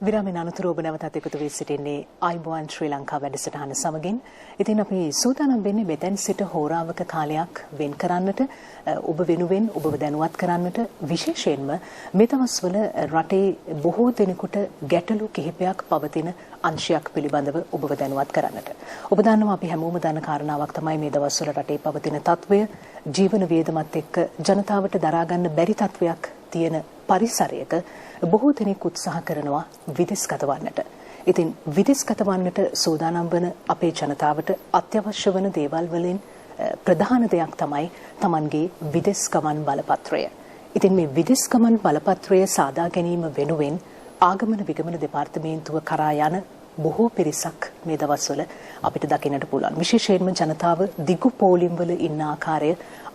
විරාමයෙන් අනතුරු ඔබ නැවතත් එකතු වී සිටින්නේ ආයිබෝන් ශ්‍රී ලංකා වැඩසටහන සමගින්. ඉතින් අපි සූදානම් වෙන්නේ මෙතෙන් සිට හෝරාවක කාලයක් වෙන් කරන්නට, ඔබ වෙනුවෙන් ඔබව දැනුවත් කරන්නට, විශේෂයෙන්ම මේ දවස්වල රටේ බොහෝ දෙනෙකුට ගැටලු කිහිපයක් පවතින අංශයක් පිළිබඳව ඔබව දැනුවත් කරන්නට. ඔබ දන්නවා අපි හැමෝම දන්න කාරණාවක් තමයි මේ දවස්වල රටේ පවතින තත්වය, ජීවන වියදමත් එක්ක ජනතාවට දරා ගන්න බැරි තත්වයක් තියෙන පරිසරයක බොහෝ දෙනෙක් උත්සාහ කරනවා විදේශගත වන්නට. ඉතින් විදේශගත වන්නට සූදානම් වන අපේ ජනතාවට අත්‍යවශ්‍ය වන දේවල් වලින් ප්‍රධාන දෙයක් තමයි Tamanගේ විදේශ ගමන් බලපත්‍රය. ඉතින් මේ විදේශ ගමන් බලපත්‍රය සාදා ගැනීම වෙනුවෙන් ආගමන විගමන දෙපාර්තමේන්තුව කරා යන බොහෝ පිරිසක් මේ දවස්වල අපිට දකින්නට පුළුවන්. විශේෂයෙන්ම ජනතාව දිගු පෝලිම් වල ඉන්න ආකාරය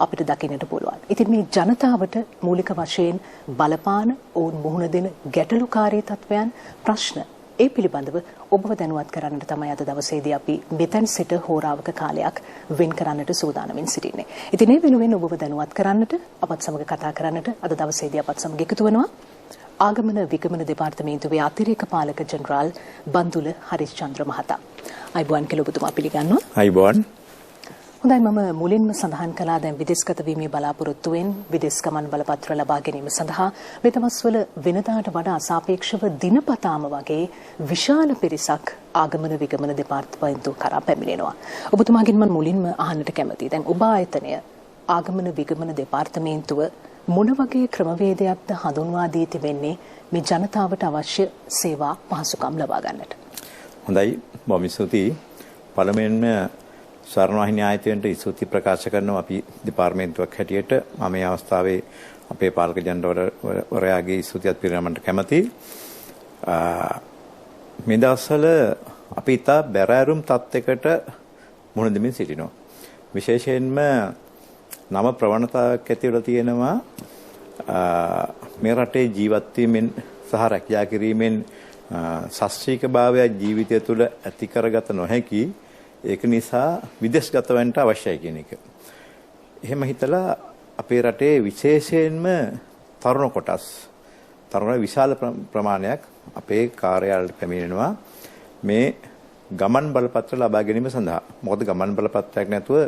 අපිට දකින්නට පුළුවන්. ඉතින් මේ ජනතාවට මූලික වශයෙන් බලපාන ඔවුන් මුහුණ දෙන ගැටලුකාරී තත්වයන් ප්‍රශ්න ඒ පිළිබඳව ඔබව දැනුවත් කරන්නට තමයි අද දවසේදී අපි මෙතෙන් සිට හෝරාවක කාලයක් වෙන් කරන්නට සූදානම්ින් සිටින්නේ. ඉතින් මේ වෙනුවෙන් ඔබව දැනුවත් කරන්නට අපත් සමග කතා කරන්නට අද දවසේදී අපත් සමග එකතු වෙනවා ආගමන විගමන දෙපාර්තමේන්තුවේ අතිරේක පාලක ජෙනරාල් බන්දුල හරිස්චන්ද්‍ර මහතා. අයිබෝන් කියලා ඔබතුමා පිළිගන්නවා. අයිබෝන්. හොඳයි, මම මුලින්ම සඳහන් කළා දැන් විදේශගත වීමේ බලාපොරොත්තුවෙන් විදේශ ගමන් බලපත්‍ර ලබා ගැනීම සඳහා මේ දවස්වල වෙනදාට වඩා සාපේක්ෂව දිනපතාම වගේ විශාල පිරිසක් ආගමන විගමන දෙපාර්තමේන්තුව කරා පැමිණෙනවා. ඔබතුමාගෙන් මම මුලින්ම අහන්නට කැමතියි. දැන් ඔබ ආයතනය ආගමන විගමන දෙපාර්තමේන්තුව මොන වගේ ක්‍රමවේදයක්ද හඳුන්වා දී තිබෙන්නේ මේ ජනතාවට අවශ්‍ය සේවා පහසුකම් ලබා ගන්නට? හොඳයි, බොහොම ස්තුතියි. පළමුවෙන්ම ස්වර්ණවාහිනී ආයතනයට ස්තුති ප්‍රකාශ කරනවා අපි දෙපාර්තමේන්තුවක් හැටියට. මම මේ අවස්ථාවේ අපේ පාලක ජනරාල්වරයාගේ ස්තුතියත් පිරිනමන්නට කැමතියි. මේ දවස්වල අපි ඉතා බැරෑරුම් තත්යකට මුහුණ දෙමින් සිටිනවා. විශේෂයෙන්ම නව ප්‍රවණතාවක් ඇති වෙලා තියෙනවා මේ රටේ ජීවත් වීමෙන් සහ රැකියා කිරීමෙන් ශාස්ත්‍රීයභාවය ජීවිතය තුළ ඇති කරගත නොහැකි. ඒක නිසා විදේශගත වෙන්න අවශ්‍යයි කියන එක. එහෙම හිතලා අපේ රටේ විශේෂයෙන්ම තරුණ කොටස්, තරුණ විශාල ප්‍රමාණයක් අපේ කාර්යාලයට පැමිණෙනවා මේ ගමන් බලපත්‍ර ලබා ගැනීම සඳහා. මොකද ගමන් බලපත්‍රයක් නැතුව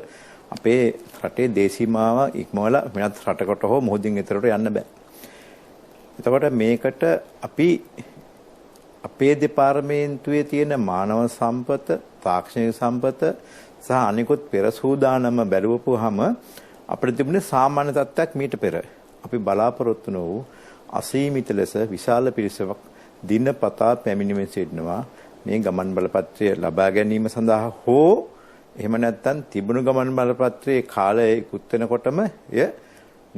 අපේ රටේ දේශීමාව ඉක්මවලා වෙනත් රටකට හෝ මොහොතින් එතරට යන්න බෑ. එතකොට මේකට අපි අපේ දෙපාර්තමේන්තුවේ තියෙන මානව සම්පත, තාක්ෂණික සම්පත සහ අනිකුත් පෙර සූදානම බැලුවපුවාම අපිට තිබුණේ සාමාන්‍ය තත්ත්වයක් මීට පෙර. අපි බලාපොරොත්තු වූ අසීමිත ලෙස විශාල පිරිසක් දිනපතා පැමිණීමෙන් සිටිනවා මේ ගමන් බලපත්‍රය ලබා ගැනීම සඳහා හෝ එහෙම නැත්නම් තිබුණු ගමන් බලපත්‍රයේ කාලය ඉක්ුත් වෙනකොටම එය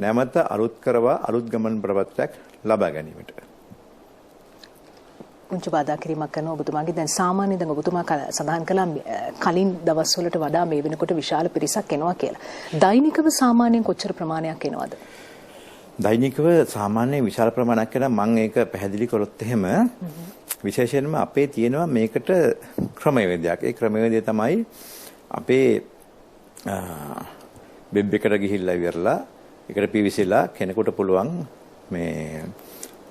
නැවත අලුත් කරවා අලුත් ගමන් බලපත්‍රයක් ලබා ගැනීමට. පුංචි බාධා කිරීමක් කරන ඔබතුමාගේ දැන් සාමාන්‍යයෙන් දැන් ඔබතුමා සඳහන් කළා කලින් දවස්වලට වඩා මේ වෙනකොට විශාල පිරිසක් එනවා කියලා. දෛනිකව සාමාන්‍යයෙන් කොච්චර ප්‍රමාණයක් එනවද? දෛනිකව සාමාන්‍යයෙන් විශාල ප්‍රමාණයක් එනවා. මම ඒක පැහැදිලි කරොත් එහෙම විශේෂයෙන්ම අපේ තියෙනවා මේකට ක්‍රමවේදයක්. ඒ ක්‍රමවේදය තමයි අපේ වෙබ් එකට ගිහිල්ලා ඉවරලා ඒකට පිවිසලා කෙනෙකුට පුළුවන් මේ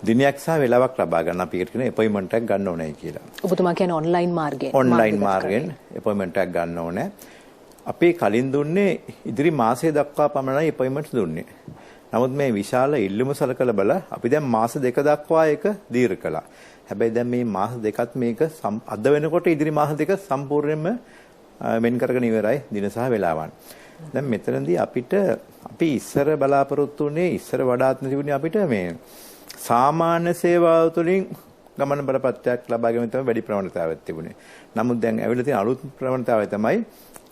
දිනයක් සහ වේලාවක් ලබා ගන්න. අපි ඒකට කියන අපොයින්ට්මන්ට් එකක් ගන්න ඕනේ කියලා. ඔබතුමා කියන්නේ ඔන්ලයින් මාර්ගයෙන්? ඔන්ලයින් මාර්ගයෙන් අපොයින්ට්මන්ට් එකක් ගන්න ඕනේ. අපි කලින් දුන්නේ ඉදිරි මාසය දක්වා පමණයි අපොයින්ට්මන්ට් දුන්නේ. නමුත් මේ විශාල ඉල්ලුම සලකලා බල අපි දැන් මාස 2 දක්වා ඒක දීර්ඝ කළා. හැබැයි දැන් මේ මාස දෙකත් මේක අද වෙනකොට ඉදිරි මාස දෙක සම්පූර්ණයෙන්ම මෙන් කරගෙන ඉවරයි දින සහ වේලාවන්. දැන් මෙතනදී අපිට අපි ඉස්සර බලාපොරොත්තු වුණේ ඉස්සර වඩාත් තිබුණේ අපිට මේ සාමාන්‍ය සේවාව තුළින් ගමන බලපත්‍රයක් ලබා ගැනීම තමයි වැඩි ප්‍රවණතාවයක් තිබුණේ. නමුත් දැන් ඇවිල්ලා තියෙන අලුත් ප්‍රවණතාවය තමයි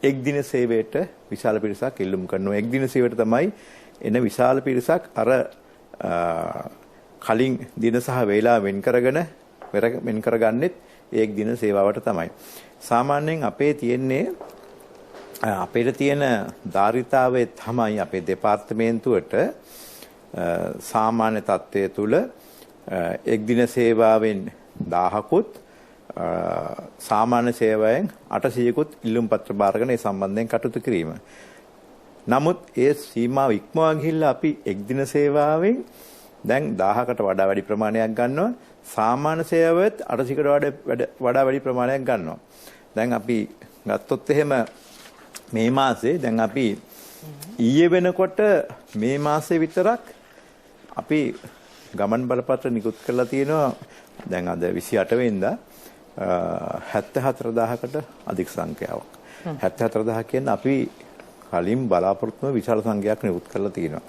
එක් දින සේවයට විශාල පිරිසක් ඉල්ලුම් කරනවා. එක් දින සේවයට තමයි එන විශාල පිරිසක් අර කලින් දින සහ වේලාව වෙන් කරගන්නෙත් එක් දින සේවාවට තමයි. සාමාන්‍යයෙන් අපේ තියෙන ධාරිතාවය තමයි අපේ දෙපාර්තමේන්තුවට සාමාන්‍ය තත්ත්වයේ තුල එක් දින සේවාවෙන් 1000කුත් සාමාන්‍ය සේවාවෙන් 800කුත් ඉල්ලුම් පත්‍ර බාරගෙන ඒ සම්බන්ධයෙන් කටයුතු කිරීම. නමුත් ඒ සීමාව ඉක්මවා ගිහිල්ලා අපි එක් දින සේවාවෙන් දැන් 1000කට වඩා වැඩි ප්‍රමාණයක් ගන්නවා. සාමාන්‍ය සේවාවෙත් 800කට වඩා වැඩි ප්‍රමාණයක් ගන්නවා. දැන් අපි ගත්තොත් එහෙම මේ මාසේ දැන් අපි ඊයේ වෙනකොට මේ මාසේ විතරක් අපි ගමන් බලපත්‍ර නිකුත් කරලා තියෙනවා. දැන් අද 28 වෙනිදා 74000කට අධික සංඛ්‍යාවක්. 74000 කියන්නේ අපි කලින් බලාපොරොත්තු වෙන විශාල සංඛ්‍යාවක් නිකුත් කරලා තියෙනවා.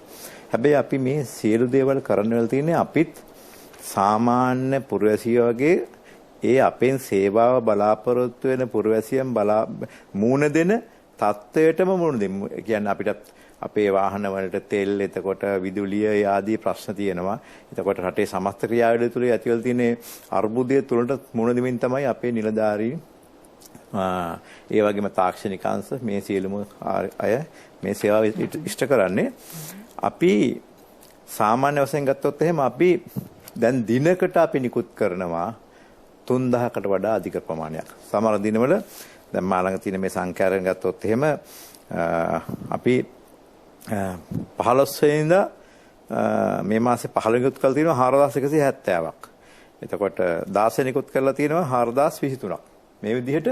හැබැයි අපි මේ සියලු දේවල් කරන්න වෙලා තියෙන්නේ අපිත් සාමාන්‍ය පුරවැසියෝ වගේ ඒ අපෙන් සේවාව බලාපොරොත්තු වෙන පුරවැසියන් මූණ දෙන තත්ත්වයටම මුහුණ දෙමු. කියන්නේ අපිට අපේ වාහන වලට තෙල් එතකොට විදුලිය ආදී ප්‍රශ්න තියෙනවා. එතකොට රටේ සමස්ත ක්‍රියාවලිය තුළ ඇතිවලා තියෙන අර්බුදය තුළට මුහුණ දෙමින් තමයි අපේ නිලධාරීන් ඒ වගේම තාක්ෂණික අංශ මේ සියලුම අය මේ සේවාව ඉෂ්ට කරන්නේ. අපි සාමාන්‍ය වශයෙන් ගත්තොත් එහෙම අපි දැන් දිනකට අපි නිකුත් කරනවා 3000කට වඩා අධික ප්‍රමාණයක්. සමහර දිනවල දැන් මා ළඟ තියෙන මේ සංඛ්‍යාවෙන් ගත්තොත් එහෙම අපි 15 වෙනිදා මේ මාසේ 15 නිකුත් කරලා තියෙනවා 4170ක්. එතකොට 16 නිකුත් කරලා තියෙනවා 4023ක්. මේ විදිහට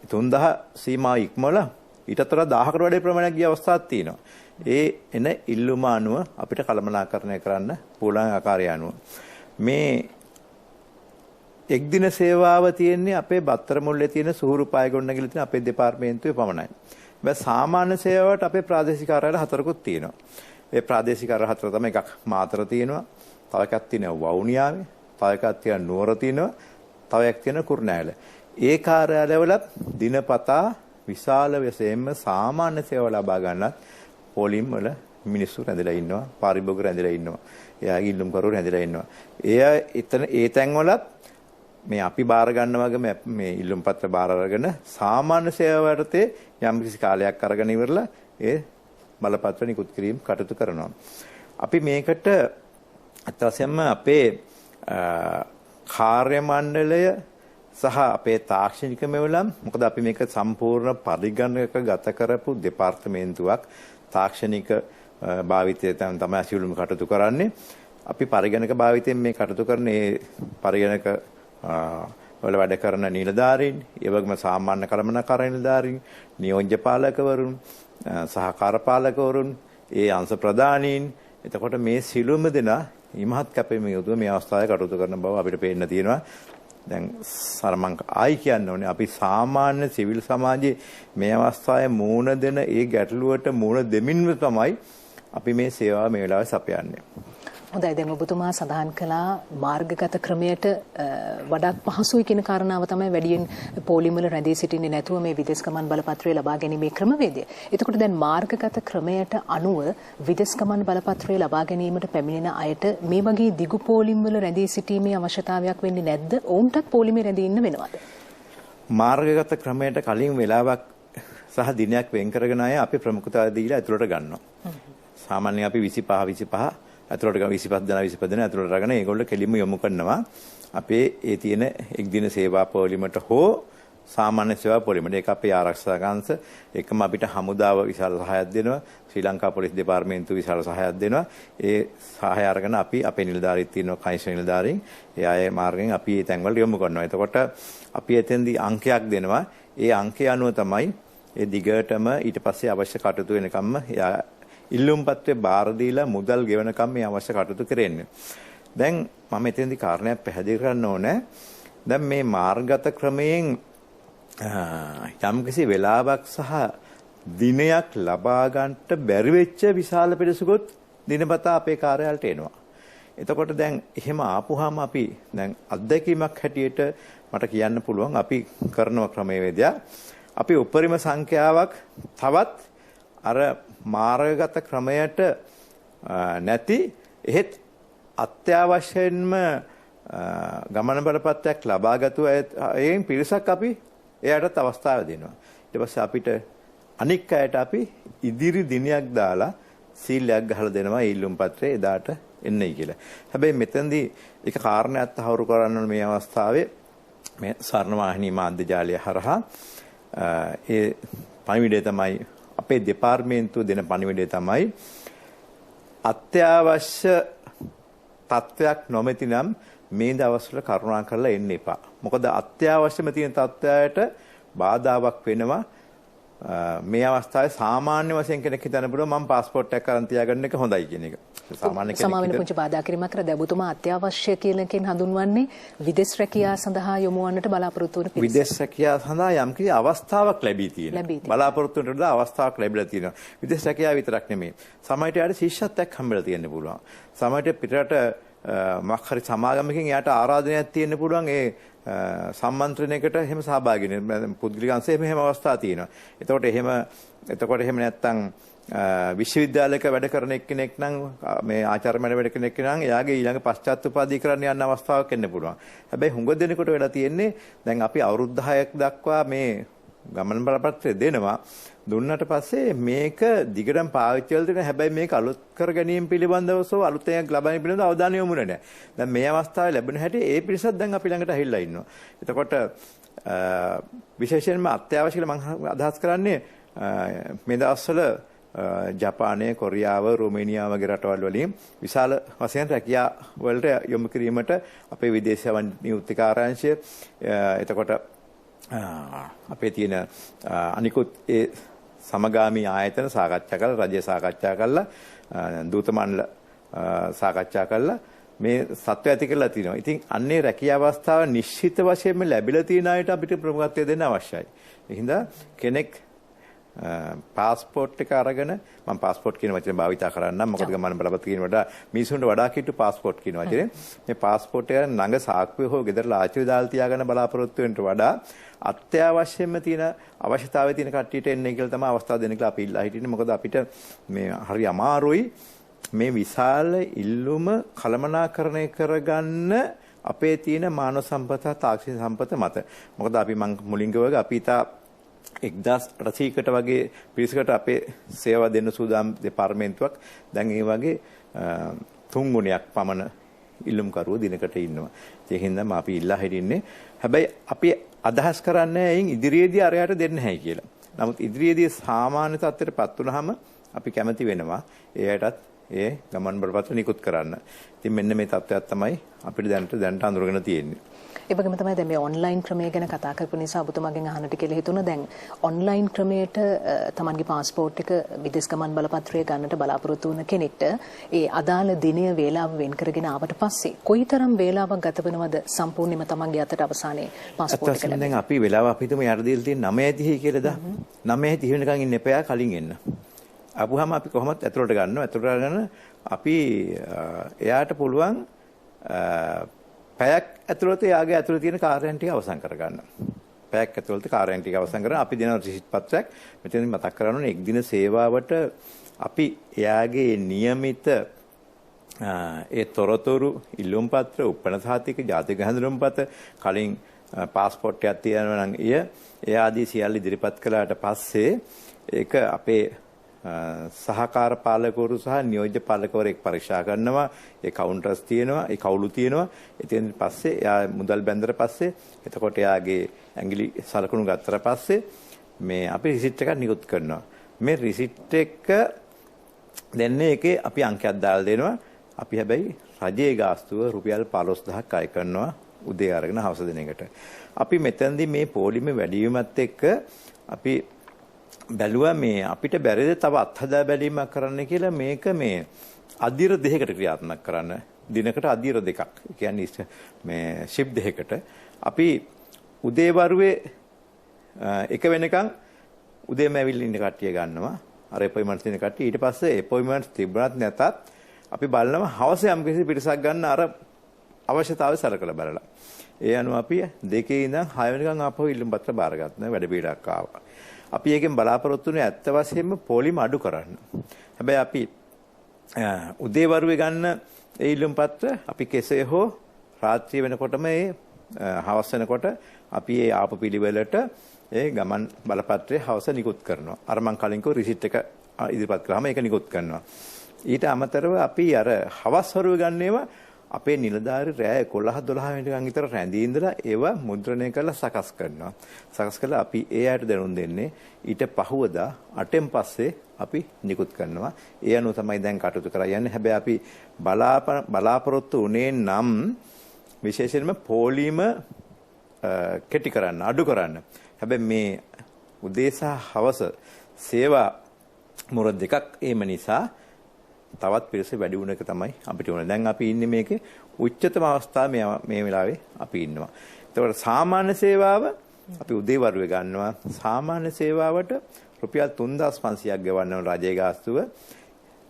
3000 සීමාව ඉක්මවලා ඊටත් වඩා 1000කට වැඩි ප්‍රමාණයක් ගිය අවස්ථාවක් තියෙනවා. ඒ එන ඉල්ලුම අනුව අපිට කළමනාකරණය කරන්න පුළුවන් ආකාරය අනුව මේ එක් දින සේවාව තියෙන්නේ අපේ බත්තර මුල්ලේ තියෙන සුහුරු පාය ගොඩනැගිලි තියෙන අපේ දෙපාර්තමේන්තුවේ පමණයි. හැබැයි සාමාන්‍ය සේවාවට අපේ ප්‍රාදේශික කාර්යාලය 4කුත් තියෙනවා. ඒ ප්‍රාදේශික කාර්යාල 4 තමයි එකක් මාතර තියෙනවා, තව එකක් තියෙනවා වවුනියාවේ, තව එකක් තියෙනවා නුවර තියෙනවා, තව එකක් තියෙනවා කුරුණෑගල. ඒ කාර්යාලවලත් දිනපතා විශාල වශයෙන්ම සාමාන්‍ය සේවා ලබා ගන්නත් පොලිම් වල මිනිස්සු රැඳිලා ඉන්නවා, පාරිභෝගික රැඳිලා ඉන්නවා, එයාගේ ඉල්ලුම් කරු රැඳිලා ඉන්නවා. ඒ තැන්වලත් මේ අපි බාර ගන්න වගේ මේ ඉල්ලුම් පත්‍ර බාර අරගෙන සාමාන්‍ය සේවාවටතේ යම්කිසි කාලයක් අරගෙන ඉවරලා ඒ බලපත්‍ර නිකුත් කිරීම කටයුතු කරනවා. අපි මේකට අත්‍යවශ්‍යම අපේ කාර්ය මණ්ඩලය සහ අපේ තාක්ෂණික මෙවලම් මොකද අපි මේක සම්පූර්ණ පරිගණක ගත කරපු දෙපාර්තමේන්තුවක් තාක්ෂණික භාවිතය තමයි සියලුම කටයුතු කරන්නේ. අපි පරිගණක භාවිතයෙන් මේ කටයුතු කරන ඒ පරිගණක වල වැඩ කරන නිලධාරීන්, ඒ වගේම සාමාන්‍ය කළමනාකරණ නිලධාරීන්, නියෝජ්‍ය පාලකවරුන්, සහකාර පාලකවරුන්, ඒ අංශ ප්‍රධානීන්, එතකොට මේ සිළුම දෙනා ඉමහත් කැපීමේ යුතුව මේ අවස්ථාවේ කටයුතු කරන බව අපිට පේන්න තියෙනවා. දැන් සරමංක ආයි කියන්න ඕනේ අපි සාමාන්‍ය සිවිල් සමාජයේ මේ අවස්ථාවේ මූණ දෙන ඒ ගැටලුවට මූණ දෙමින්ම තමයි අපි මේ සේවාව මේ වෙලාවේ සපයන්නේ. හොඳයි දැන් ඔබතුමා සඳහන් කළා මාර්ගගත ක්‍රමයට වඩා පහසුයි කියන කාරණාව තමයි වැඩියෙන් පොලිම් වල රැඳී සිටින්නේ නැතුව මේ විදේශ ගමන් බලපත්‍රය ලබා ගැනීමේ ක්‍රමවේදය. එතකොට දැන් මාර්ගගත ක්‍රමයට අනුව විදේශ ගමන් බලපත්‍රය ලබා ගැනීමට පැමිණෙන අයට මේ වගේ දිගු පොලිම් වල රැඳී සිටීමේ අවශ්‍යතාවයක් වෙන්නේ නැද්ද? ඔවුන්ටත් පොලිමේ රැඳී ඉන්න වෙනවද? මාර්ගගත ක්‍රමයට කලින් වෙලාවක් සහ දිනයක් වෙන් කරගෙන අය අපි ප්‍රමුඛතාවය දීලා ඇතුළට ගන්නවා. සාමාන්‍යයෙන් අපි 25 ඇතුළට 25 දෙනා 25 දෙනා ඇතුළට අරගෙන ඒගොල්ලෝ කෙලින්ම යොමු කරනවා අපේ ඒ තියෙන එක් දින සේවා පොලිමට හෝ සාමාන්‍ය සේවා පොලිමට. ඒක අපේ ආරක්ෂක අංශ එකම අපිට හමුදාව විශාල සහායක් දෙනවා, ශ්‍රී ලංකා පොලිස් දෙපාර්තමේන්තුව විශාල සහායක් දෙනවා. ඒ සහාය අරගෙන අපි අපේ නිලධාරීත් ඉන්නවා, කයිෂ නිලධාරීන්, ඒ අය මාර්ගෙන් අපි ඒ තැන්වල යොමු කරනවා. එතකොට අපි එතෙන්දී අංකයක් දෙනවා. ඒ අංකය අනුව තමයි ඒ දිගටම ඊට පස්සේ අවශ්‍ය කටයුතු වෙනකම්ම ඉල්ලුම් පත්‍රේ බාර දීලා මුදල් ගෙවනකම් මේ අවශ්‍ය කටයුතු කරන්නේ. දැන් මම එතෙන්දී කාරණයක් පැහැදිලි කරන්න ඕනේ. දැන් මේ මාර්ගගත ක්‍රමයෙන් යම්කිසි වෙලාවක් සහ දිනයක් ලබා ගන්නට බැරි වෙච්ච විශාල පිරිසකුත් දිනපතා අපේ කාර්යාලයට එනවා. එතකොට දැන් එහෙම ආපුවාම අපි දැන් අත්දැකීමක් හැටියට මට කියන්න පුළුවන් අපි කරන ක්‍රමවේදය අපි උපරිම සංඛ්‍යාවක් තවත් අර මාර්ගගත ක්‍රමයට නැති එහෙත් අත්‍යවශ්‍යයෙන්ම ගමන බලපත්‍රයක් ලබාගත්තු අයෙන් පිරිසක් අපි එයාටත් අවස්ථාව දෙනවා. ඊට පස්සේ අපිට අනික් අයට අපි ඉදිරි දිනයක් දාලා සීලයක් ගහලා දෙනවා ඉල්ලුම් පත්‍රේ එදාට එන්නයි කියලා. හැබැයි මෙතනදී එක කාරණයක් තහවුරු කරන්න ඕන මේ අවස්ථාවේ මේ ස්වර්ණවාහිනී මාධ්‍ය ජාලය හරහා ඒ පණිවිඩය තමයි අපේ දෙපාර්තමේන්තුව දෙන පණිවිඩය තමයි අත්‍යවශ්‍ය තත්වයක් නොමැතිනම් මේ දවස්වල කරුණා කරලා එන්න එපා. මොකද අත්‍යවශ්‍යම තියෙන තත්ත්වයට බාධාවක් වෙනවා. මේ අවස්ථාවේ සාමාන්‍ය වශයෙන් කෙනෙක් හිතන්න පුළුවන් මම પાස්පෝර්ට් එකක් අරන් තියාගන්න එක හොඳයි කියන එක. සාමාන්‍ය කෙනෙක් සමාවෙන පුංචි බාධා කිරීමක් කර ඔබතුමා අත්‍යවශ්‍ය කියලකින් හඳුන්වන්නේ විදේශ රැකියාව සඳහා යොමු වන්නට බලාපොරොත්තු වන පිරිස. විදේශ රැකියාව සඳහා යම්කිසි අවස්ථාවක් ලැබී තියෙනවා. බලාපොරොත්තු වෙනට වඩා අවස්ථාවක් ලැබිලා තියෙනවා. විදේශ රැකියාව විතරක් නෙමෙයි. සමහරට යාට ශිෂ්‍යත්වයක් හම්බෙලා තියෙන්න පුළුවන්. සමහරට පිටරට මොකක් හරි සමාගමකින් යාට ආරාධනයක් තියෙන්න පුළුවන් ඒ සම්මන්ත්‍රණයකට එහෙම සහභාගී වෙන්න පුද්ගලික අංශයේ මෙහෙම අවස්ථා තියෙනවා. එතකොට එහෙම නැත්තම් විශ්වවිද්‍යාලයක වැඩ කරන එක්කෙනෙක් නම් මේ ආචාර්යමණ්ඩල වැඩ කරන එක්කෙනා නම් එයාගේ ඊළඟ පශ්චාත් උපාධිය කරන්න යන අවස්ථාවක් එන්න පුළුවන්. හැබැයි හුඟ දෙනෙකුට වෙලා තියෙන්නේ දැන් අපි අවුරුදු 10ක් දක්වා මේ ගමන් බලපත්‍රය දෙනවා. දුන්නට පස්සේ මේක දිගටම පාවිච්චි කරලා දෙන හැබැයි මේක අලුත් කර ගැනීම පිළිබඳව අලුතෙන් ලබන පිළිබඳව අවධානය යොමු නැහැ. දැන් මේ අවස්ථාවේ ලැබෙන හැටි ඒ පිරිසත් දැන් අපි ළඟට ඇවිල්ලා ඉන්නවා. එතකොට විශේෂයෙන්ම අත්‍යවශ්‍ය කියලා මම අදහස් කරන්නේ මේ දවස්වල ජපානය, කොරියාව, රොමේනියාව වගේ රටවල් වලින් විශාල වශයෙන් රැකියා වලට යොමු කිරීමට අපේ විදේශ නියුක්ති කාර්යාංශය එතකොට අපේ තියෙන අනිකුත් ඒ සමගාමී ආයතන සාකච්ඡා කරලා රජය සාකච්ඡා කරලා දූත මණ්ඩල සාකච්ඡා කරලා මේ සත්‍ය ඇති කරලා තිනවා. ඉතින් අන්නේ රැකියා අවස්ථාව නිශ්චිත වශයෙන්ම ලැබිලා තියෙන අයට අපිට ප්‍රමුඛත්වය දෙන්න අවශ්‍යයි. ඒ හින්දා කෙනෙක් පාස්පෝර්ට් එක අරගෙන මම පාස්පෝර්ට් කියන වචනේ භාවිතා කරන්නම්. මොකද ගමන් බලපත් කියන වඩා මිනිසුන්ට වඩා කිට්ටු පාස්පෝර්ට් කියන වචනේ. මේ පාස්පෝර්ට් එක ළඟ සාක්කුවේ හෝ ගෙදර ලාච්චුවේ දාලා තියාගෙන බලාපොරොත්තු වෙන්නට වඩා අත්‍යවශ්‍යම තියෙන අවශ්‍යතාවයේ තියෙන කට්ටියට එන්නේ කියලා තමයි අවස්ථාව දෙන්න කියලා අපි ඉල්ලා හිටින්නේ. මොකද අපිට මේ හරි අමාරුයි මේ විශාල ඉල්ලුම කළමනාකරණය කරගන්න අපේ තියෙන මානව සම්පත තාක්ෂණික සම්පත මත. මොකද අපි මම මුලින්ම කිව්වා අපි තා 1800කට වගේ පිරිසකට අපේ සේවා දෙන්න සූදානම් දෙපාර්තමේන්තුවක් දැන් ඒ වගේ 3 ගුණයක් පමණ ඉල්ලුම්කරුවෝ දිනකට ඉන්නවා. ඒ හින්දාම අපි ඉල්ලා හිටින්නේ. හැබැයි අපි අදහස් කරන්නේ එයින් ඉදිරියේදී අරයට දෙන්න හැයි කියලා. නමුත් ඉදිරියේදී සාමාන්‍ය තත්ත්වයටපත් වුනහම අපි කැමති වෙනවා එයටත් ඒ ගමන් බලපත්‍ර නිකුත් කරන්න. ඉතින් මෙන්න මේ තත්ත්වයක් තමයි අපිට දැනට අඳුරගෙන තියෙන්නේ. ඒ වගේම තමයි දැන් මේ ඔන්ලයින් ක්‍රමය ගැන කතා කරපු නිසා ඔබතුමාගෙන් අහන්නට කියලා හිතුණා. දැන් ඔන්ලයින් ක්‍රමයට තමන්ගේ પાස්පෝර්ට් එක විදේශ ගමන් බලපත්‍රය ගන්නට බලාපොරොත්තු වුණ කෙනෙක්ට ඒ අදාළ දිනය වේලාව වෙන් කරගෙන ආවට පස්සේ කොයිතරම් වේලාවක් ගත වෙනවද සම්පූර්ණයෙන්ම තමන්ගේ අතට අවසානයේ පාස්පෝර්ට් එක ලැබෙන්න? දැන් අපි වේලාව අපි හිතමු යට දීලා තියෙන 9:30 කියලාද? 9:30 වෙනකන් ඉන්න එපා කලින් එන්න. ආපුවාම අපි කොහොමද ඇතුළට ගන්නවා. ඇතුළට අරගෙන අපි එයාට පුළුවන් පැයක් ඇතුළත යාගේ ඇතුළේ තියෙන කාර්යයන් ටික අවසන් කරගන්න. පැයක් ඇතුළත කාර්යයන් ටික අවසන් කරගෙන අපි දෙන රිසිට් පත්‍රයක් මෙතනින් මතක් කරගන්න ඕනේ. එක් දින සේවාවට අපි එයාගේ નિયમિત ඒ තොරතුරු ඉල්ලුම් පත්‍ර, උප්පන්න සහතික, ජාතික හැඳුනුම්පත, කලින් પાස්පෝර්ට් එකක් තියෙනවා නම් ඒ ආදී සියල්ල ඉදිරිපත් කළාට පස්සේ ඒක අපේ සහකාර පාලකවරු සහ නියෝජ්‍ය පාලකවරයෙක් පරීක්ෂා කරනවා. ඒ කවුන්ටර්ස් තියෙනවා, ඒ කවුළු තියෙනවා. ඉතින් පස්සේ එයා මුදල් බැඳලා පස්සේ එතකොට එයාගේ ඇඟිලි සලකුණු ගත්තට පස්සේ මේ අපි රිසිට් එකක් නිකුත් කරනවා. මේ රිසිට් එක දෙන්නේ එකේ අපි අංකයක් දාලා දෙනවා. අපි හැබැයි රජයේ ගාස්තුව රුපියල් 15000ක් අය කරනවා උදේ අරගෙන හවස දෙන එකට. අපි මෙතනදී මේ පොලිමේ වැඩි වීමත් එක්ක අපි බැලුවා මේ අපිට බැරිද තව අත්හදා බැලීමක් කරන්න කියලා. මේක මේ අදියර දෙකකට ක්‍රියාත්මක කරන්න. දිනකට අදියර දෙකක්. ඒ කියන්නේ මේ ෂිප් දෙකකට අපි උදේ වරුවේ එක වෙනකන් උදේම ඇවිල්ලා ඉන්න කට්ටිය ගන්නවා. අර අපොයින්ට්මන්ට්ස් තියෙන කට්ටිය. ඊට පස්සේ අපොයින්ට්මන්ට්ස් තිබුණත් නැතත් අපි බලනවා හවස යම් කිසි පිරිසක් ගන්න අර අවශ්‍යතාවය සලකලා බලලා. ඒ අනුව අපි 2 ඉඳන් 6 වෙනකන් ආපහු ඉල්ලුම් පත්‍ර බාරගත්තා. වැඩ පිළිවෙලක් ආවා. අපි ඒකෙන් බලාපොරොත්තු වෙන්නේ ඇත්ත වශයෙන්ම පොලිම අඩු කරන්න. හැබැයි අපි උදේ වරුවේ ගන්න ඒ ඉල්ලුම් පත්‍ර අපි කෙසේ හෝ රාත්‍රිය වෙනකොටම ඒ හවස වෙනකොට අපි ඒ ආපු පිළිවෙලට ඒ ගමන් බලපත්‍රයේ හවස නිකුත් කරනවා. අර මං කලින් කිව්ව රිසිට් එක ඉදිරිපත් කරාම ඒක නිකුත් කරනවා. ඊට අමතරව අපි අර හවස් වරුවේ ගන්න ඒවා අපේ නිලධාරි රෑ 11-12 වෙනිකන් විතර රැඳී ඉඳලා ඒවා මුද්‍රණය කරලා සකස් කරනවා. සකස් කරලා අපි ඒ අයට දැනුම් දෙන්නේ. ඊට පහුවදා 8න් පස්සේ අපි නිකුත් කරනවා. ඒ අනුව තමයි දැන් කටයුතු කරා යන්නේ. හැබැයි අපි බලාපොරොත්තු උනේ නම් විශේෂයෙන්ම පොලීම කෙටි කරන්න අඩු කරන්න. හැබැයි මේ උදේ සහ හවස සේවා මුර දෙකක් ඒම නිසා තවත් පිරිස වැඩි වුණ එක තමයි අපිට ඕනේ. දැන් අපි ඉන්නේ මේකේ උච්චතම අවස්ථාවේ මේ වෙලාවේ අපි ඉන්නවා. ඒතකොට සාමාන්‍ය සේවාව අපි උදේවරුේ ගන්නවා. සාමාන්‍ය සේවාවට රුපියල් 3500ක් ගෙවන්න ඕන රජයේ ගාස්තුව.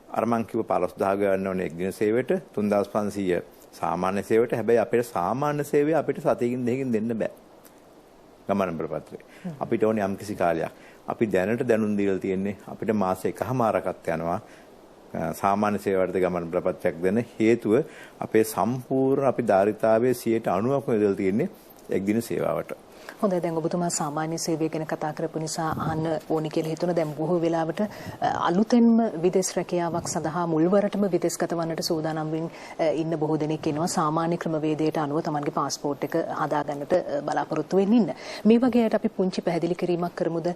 අර මං කිව්ව 15000 ගන්න ඕනේ එක් දින සේවයට 3500 සාමාන්‍ය සේවයට. හැබැයි අපේ සාමාන්‍ය සේවය අපිට සතියකින් දෙකකින් දෙන්න බෑ. ගමන් බරපත්‍රේ. අපිට ඕනේ යම්කිසි කාලයක්. අපි දැනට දැනුම් දීලා තියෙන්නේ අපිට මාස එකමාරකට යනවා. සාමාන්‍ය සේවයට ගමන් බරපත්‍රයක් දෙන්න හේතුව අපේ සම්පූර්ණ අපි ධාරිතාවයේ 90%ක්ම යොදලා තියෙන්නේ එක් දින සේවාවට. හොඳයි දැන් ඔබතුමා සාමාන්‍ය සේවය ගැන කතා කරපු නිසා අහන්න ඕනි කියලා හිතුණා. දැන් බොහෝ වෙලාවට අලුතෙන්ම විදේශ රැකියාවක් සඳහා මුල්වරටම විදේශගත වන්නට සූදානම් වෙමින් ඉන්න බොහෝ දෙනෙක් ඉන්නවා. සාමාන්‍ය ක්‍රමවේදයට අනුව තමන්ගේ පාස්පෝර්ට් එක හදාගන්නට බලාපොරොත්තු වෙන්න ඉන්න. මේ වගේ අයට අපි පුංචි පැහැදිලි කිරීමක් කරමුද?